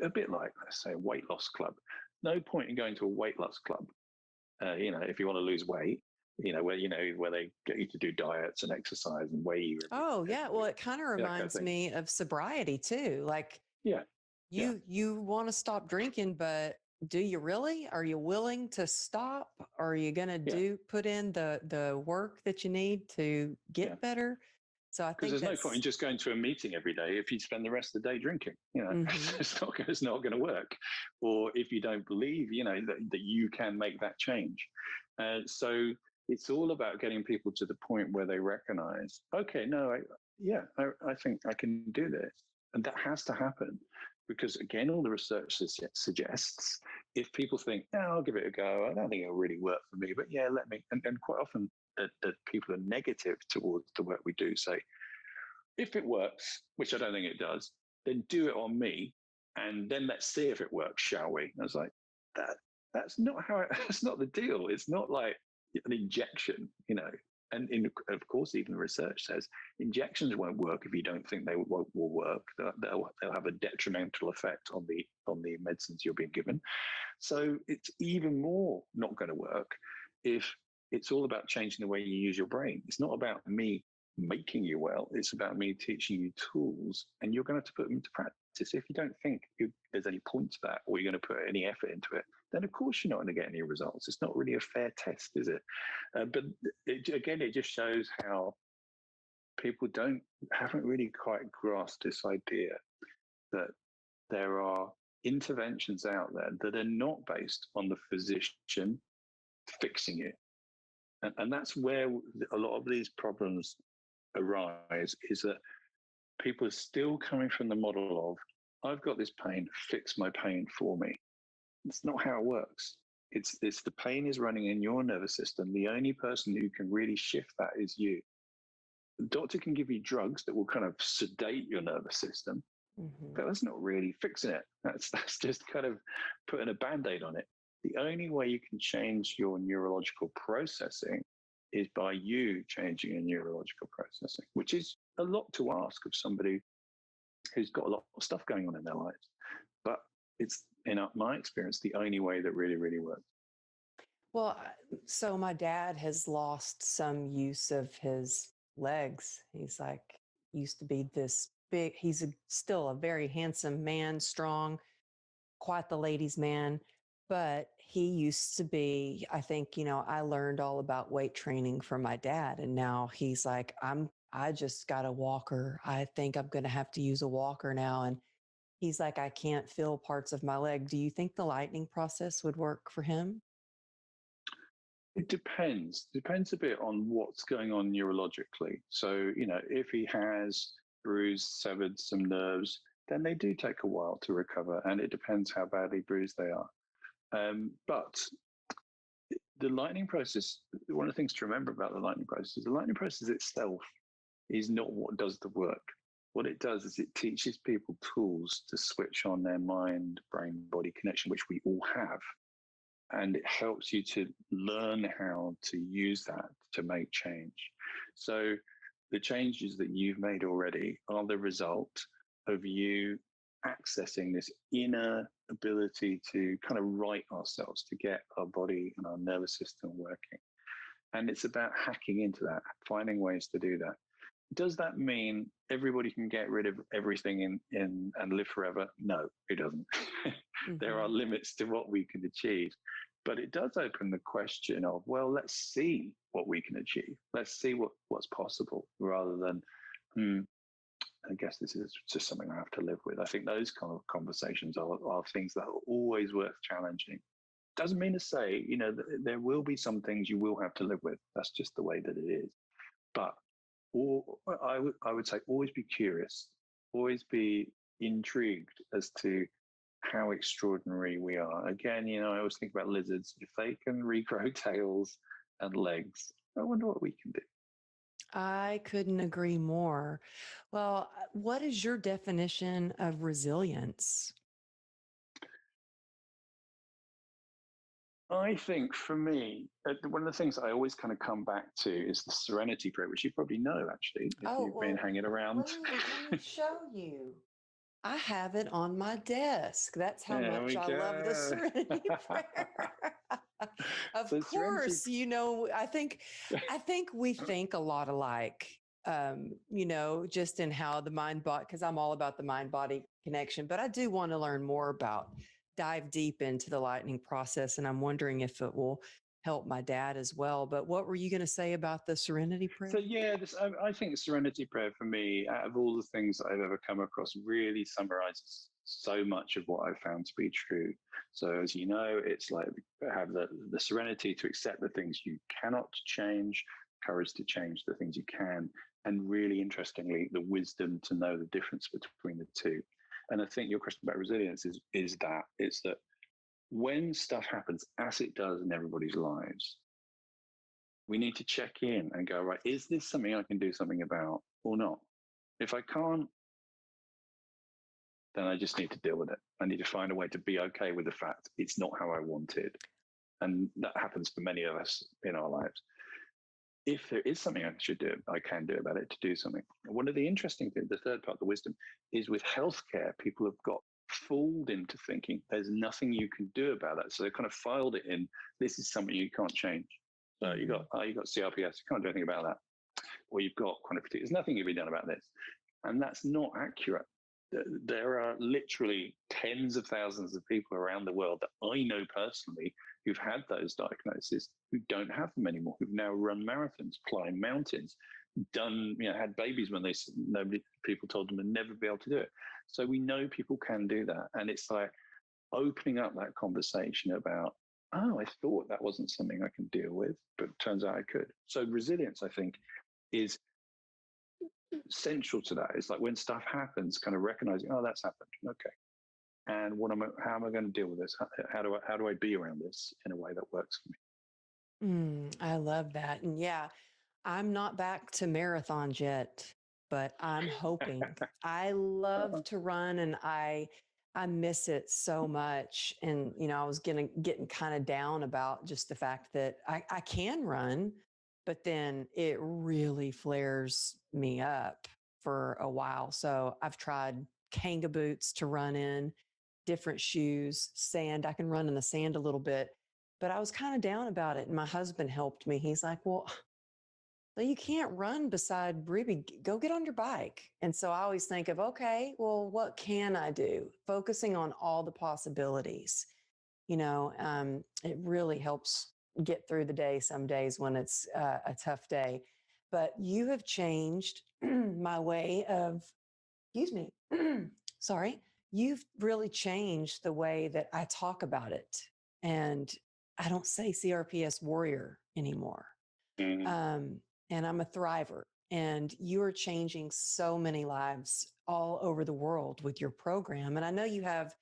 a bit like, let's say, a weight loss club. No point in going to a weight loss club, if you want to lose weight, where they get you to do diets and exercise and weigh you. Oh, yeah. Well, it kind of reminds me of sobriety too. Like, yeah, you want to stop drinking, but do you really? Are you willing to stop? Are you going to put in the work that you need to get better? So I think because there's no point in just going to a meeting every day if you spend the rest of the day drinking. It's not going to work. Or if you don't believe, that you can make that change. So it's all about getting people to the point where they recognize, okay, no, I think I can do this, and that has to happen. Because again, all the research suggests, if people think, I'll give it a go, I don't think it'll really work for me, but let me. And quite often, that people are negative towards the work we do. Say, if it works, which I don't think it does, then do it on me, and then let's see if it works, shall we? I was like, that's not how that's not the deal. It's not like an injection, And of course, even research says injections won't work if you don't think they will work. They'll have a detrimental effect on the medicines you're being given. So it's even more not going to work if it's all about changing the way you use your brain. It's not about me making you well. It's about me teaching you tools, and you're going to have to put them into practice. If you don't think there's any point to that, or you're going to put any effort into it, then of course you're not going to get any results. It's not really a fair test, is it? But it just shows how people haven't really quite grasped this idea that there are interventions out there that are not based on the physician fixing you. And that's where a lot of these problems arise, is that people are still coming from the model of, I've got this pain, fix my pain for me. It's not how it works. It's the pain is running in your nervous system. The only person who can really shift that is you. The doctor can give you drugs that will kind of sedate your nervous system, but that's not really fixing it. That's just kind of putting a Band-Aid on it. The only way you can change your neurological processing is by you changing your neurological processing, which is a lot to ask of somebody who's got a lot of stuff going on in their lives. But it's, in my experience, the only way that really, really works. Well, so my dad has lost some use of his legs. He's used to be this big, still a very handsome man, strong, quite the ladies' man. But he used to be, I think, I learned all about weight training from my dad. And now he's like, I just got a walker. I think I'm going to have to use a walker now. And he's like, I can't feel parts of my leg. Do you think the lightning process would work for him? It depends. Depends a bit on what's going on neurologically. So, if he has bruised, severed some nerves, then they do take a while to recover. And it depends how badly bruised they are. But the lightning process, one of the things to remember about the lightning process itself is not what does the work. What it does is it teaches people tools to switch on their mind, brain, body connection, which we all have. And it helps you to learn how to use that to make change. So the changes that you've made already are the result of you accessing this inner ability to kind of right ourselves, to get our body and our nervous system working. And it's about hacking into that, finding ways to do that. Does that mean everybody can get rid of everything and live forever? No, it doesn't. There are limits to what we can achieve. But it does open the question of, well, let's see what we can achieve. Let's see what's possible, rather than, I guess this is just something I have to live with. I think those kind of conversations are things that are always worth challenging. Doesn't mean to say, there will be some things you will have to live with. That's just the way that it is. But I would say always be curious, always be intrigued as to how extraordinary we are. Again, I always think about lizards. If they can regrow tails and legs, I wonder what we can do. I couldn't agree more. Well, what is your definition of resilience? I think for me, one of the things I always kind of come back to is the Serenity Prayer, which you probably know actually, if Oh, you've been well, hanging around. let me show you. I have it on my desk. That's how There much we I love the go. Serenity Prayer. Of So Serenity. course, I think we think a lot alike. Just in how the mind body, because I'm all about the mind body connection, but I do want to learn more about, dive deep into the lightning process, and I'm wondering if it will help my dad as well. But what were you going to say about the Serenity So Prayer? yeah, I think the Serenity Prayer for me, out of all the things that I've ever come across, really summarizes so much of what I've found to be true. So as you know, it's like have the serenity to accept the things you cannot change, courage to change the things you can, and really interestingly, the wisdom to know the difference between the two. And I think your question about resilience is that it's that when stuff happens, as it does in everybody's lives, we need to check in and go, right, is this something I can do something about or not? If I can't, then I just need to deal with it. I need to find a way to be okay with the fact it's not how I wanted. And that happens for many of us in our lives. If there is something I should do, I can do about it to do something. One of the interesting things, the third part of the wisdom, is with healthcare, people have got fooled into thinking there's nothing you can do about that. So they kind of filed it in, this is something you can't change. So you got CRPS, you can't do anything about that. Or you've got chronic fatigue. There's nothing you can be done about this. And that's not accurate. There are literally tens of thousands of people around the world that I know personally who've had those diagnoses who don't have them anymore, who've now run marathons, climbed mountains, done, had babies when people told them they'd never be able to do it. So we know people can do that. And it's like opening up that conversation about, oh, I thought that wasn't something I can deal with, but it turns out I could. So resilience, I think, is central to that. It's like when stuff happens, kind of recognizing, oh, that's happened. Okay. And how am I going to deal with this? How do I be around this in a way that works for I love that. And yeah, I'm not back to marathons yet, but I'm hoping. I love me? to run, and I miss it so much. And I was getting kind of down about just the fact that I can run, but then it really flares me up for a while. So I've tried Kanga boots to run in, different shoes, sand. I can run in the sand a little bit, but I was kind of down about it. And my husband helped me. He's like, well, you can't run beside Ruby. Go get on your bike. And so I always think of, okay, well, what can I do? Focusing on all the possibilities. It really helps get through the day some days when it's a tough day. But you have changed my way of, excuse me, sorry, you've really changed the way that I talk about it. And I don't say CRPS warrior anymore. Mm. Um, and I'm a thriver. And you are changing so many lives all over the world with your program. And I know you have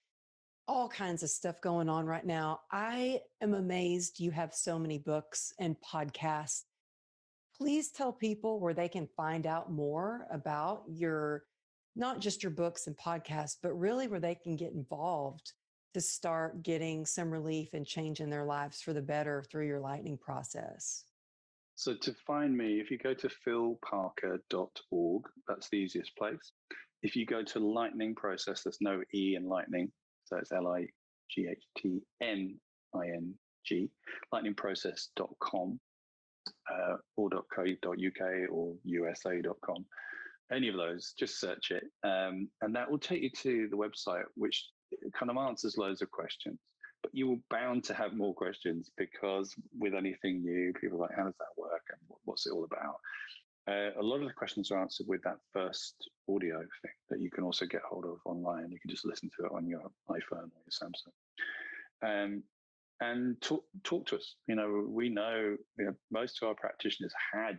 all kinds of stuff going on right now. I am amazed you have so many books and podcasts. Please tell people where they can find out more about not just your books and podcasts, but really where they can get involved to start getting some relief and changing their lives for the better through your lightning process. So to find me, if you go to philparker.org, that's the easiest place. If you go to Lightning Process, there's no E in lightning. So it's LIGHTNING, lightningprocess.com or .co.uk or USA.com. Any of those, just search it. And that will take you to the website, which kind of answers loads of questions. But you will bound to have more questions because with anything new, people are like, how does that work? And what's it all about? A lot of the questions are answered with that first audio thing that you can also get hold of online. You can just listen to it on your iPhone or your Samsung. And talk to us. We know, most of our practitioners had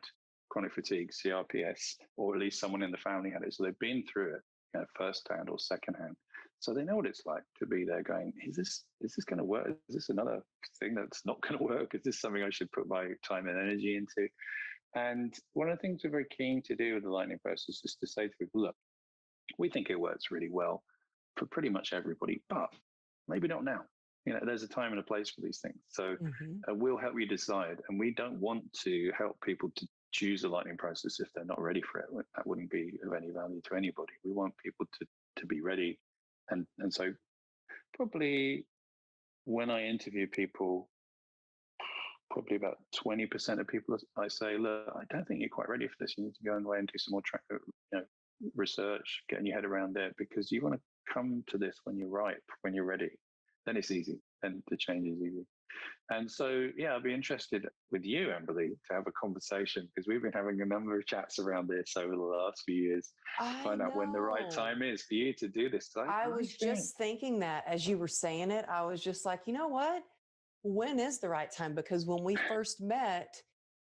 chronic fatigue, CRPS, or at least someone in the family had it. So they've been through it, firsthand or secondhand. So they know what it's like to be there going, is this going to work? Is this another thing that's not going to work? Is this something I should put my time and energy into? And one of the things we're very keen to do with the lightning process is to say to people, look, we think it works really well for pretty much everybody, but maybe not now. there's a time and a place for these things. So Hmm. we'll help you decide. And we don't want to help people to choose a lightning process if they're not ready for it. That wouldn't be of any value to anybody. We want people to be ready. And so probably when I interview people, probably about 20% of people, I say, look, I don't think you're quite ready for this. You need to go away and do some more research, getting your head around it, because you want to come to this when you're ripe, when you're ready. Then it's easy. Then the change is easy. And so, yeah, I'd be interested with you, Amberly, to have a conversation, because we've been having a number of chats around this over the last few years to I find out when the right know. time is for you to do this. I I was think, just thinking that as you were saying it, I was just like, you know what? When is the right time? Because when we first met,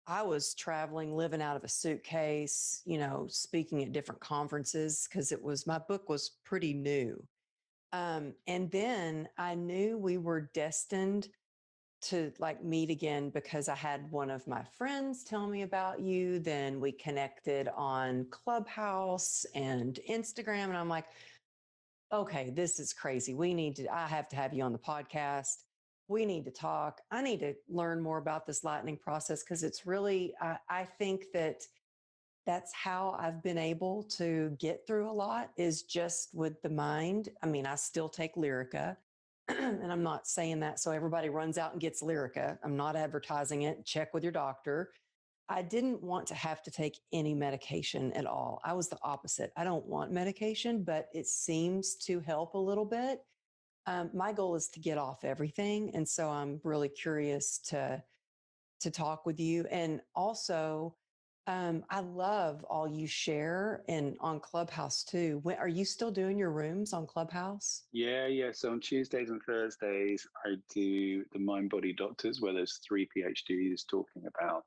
I was traveling, living out of a suitcase, speaking at different conferences because my book was pretty new. And then I knew we were destined to like meet again because I had one of my friends tell me about you. Then we connected on Clubhouse and Instagram. And I'm like, okay, this is crazy. I have to have you on the podcast. We need to talk. I need to learn more about this lightning process because it's really, I think that's how I've been able to get through a lot is just with the mind. I mean, I still take Lyrica and I'm not saying that so everybody runs out and gets Lyrica. I'm not advertising it. Check with your doctor. I didn't want to have to take any medication at all. I was the opposite. I don't want medication, but it seems to help a little bit. My goal is to get off everything. And so I'm really curious to talk with you. And also, I love all you share and on Clubhouse too. Are you still doing your rooms on Clubhouse? yeah. So on Tuesdays and Thursdays, I do the Mind Body Doctors, where there's 3 PhDs talking about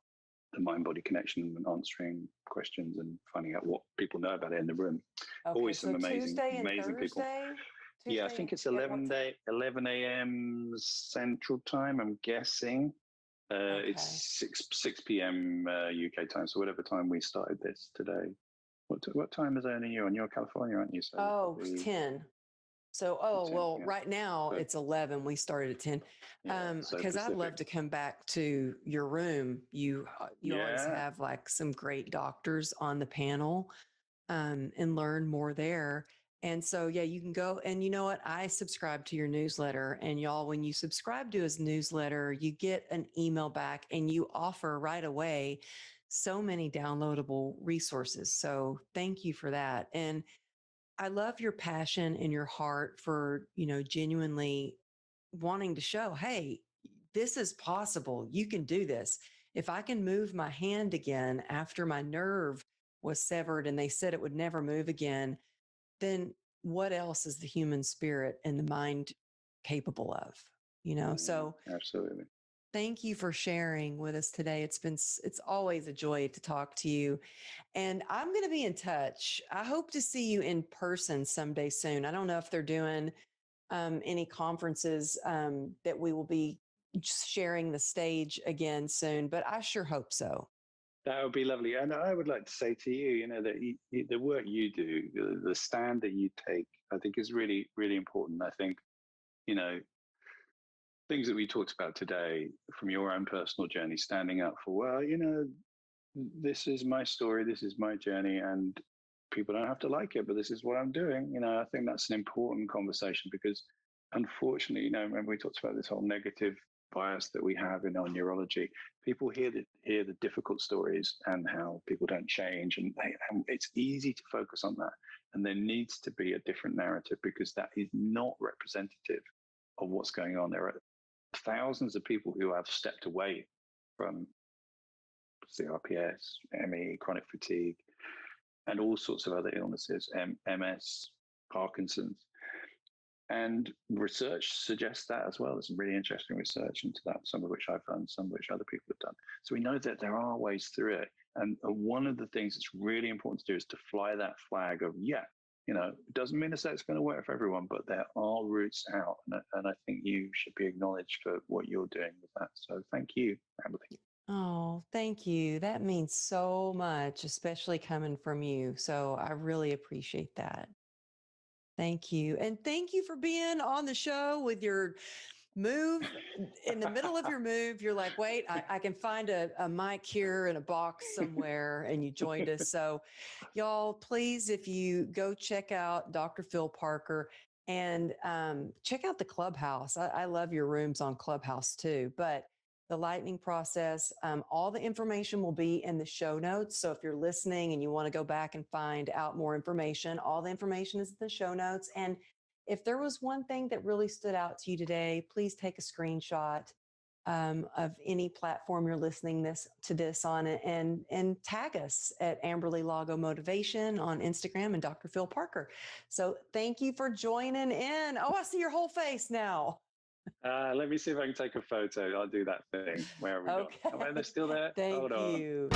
the mind body connection and answering questions and finding out what people know about it in the room. Okay, Always so some amazing, Tuesday and amazing people. Thursday. Yeah, I think it's at what time? 11 a.m. Central Time, I'm guessing. Okay. It's 6 p.m. UK time, so whatever time we started this today. What time is it in you? And you're California, aren't you? So Oh, 10. So, 10, well, yeah. right now But it's 11. We started at 10. so Because I'd love Pacific. to come back to your room. You always Yeah. have like some great doctors on the panel, and learn more there. And so, yeah, you can go. And you know what? I subscribe to your newsletter. And y'all, when you subscribe to his newsletter, you get an email back and you offer right away so many downloadable resources. So, thank you for that. And I love your passion and your heart for, genuinely wanting to show, hey, this is possible. You can do this. If I can move my hand again after my nerve was severed and they said it would never move again, then what else is the human spirit and the mind capable of? So Absolutely. thank you for sharing with us today. It's always a joy to talk to you. And I'm going to be in touch. I hope to see you in person someday soon. I don't know if they're doing any conferences that we will be sharing the stage again soon, but I sure hope so. That would be lovely. And I would like to say to you, that the work you do, the stand that you take, I think is really, really important. I think, you know, things that we talked about today from your own personal journey, standing up for, well, this is my story, this is my journey, and people don't have to like it, but this is what I'm doing. I think that's an important conversation because unfortunately, when we talked about this whole negative bias that we have in our neurology, people hear the difficult stories and how people don't change, and it's easy to focus on that. And there needs to be a different narrative because that is not representative of what's going on. There are thousands of people who have stepped away from CRPS, ME, chronic fatigue, and all sorts of other illnesses, MS, Parkinson's. And research suggests that as well. There's some really interesting research into that, some of which I've done, some of which other people have done. So we know that there are ways through it. And one of the things that's really important to do is to fly that flag of, it doesn't mean to say it's going to work for everyone, but there are routes out. And I think you should be acknowledged for what you're doing with that. So thank you, Emily. Oh, thank you. That means so much, especially coming from you. So I really appreciate that. Thank you. And thank you for being on the show with your move in the middle of your move. You're like, wait, I can find a mic here in a box somewhere, and you joined us. So y'all, please, if you go check out Dr. Phil Parker and check out the Clubhouse. I love your rooms on Clubhouse too, but the lightning process, all the information will be in the show notes. So if you're listening and you want to go back and find out more information, all the information is in the show notes. And if there was one thing that really stood out to you today, please take a screenshot of any platform you're listening to this on, and tag us at Amberly Lago Motivation on Instagram and Dr. Phil Parker. So thank you for joining in. Oh, I see your whole face now. Let me see if I can take a photo. I'll do that thing. Where are we? Okay. Am I still there? Thank Hold on. you.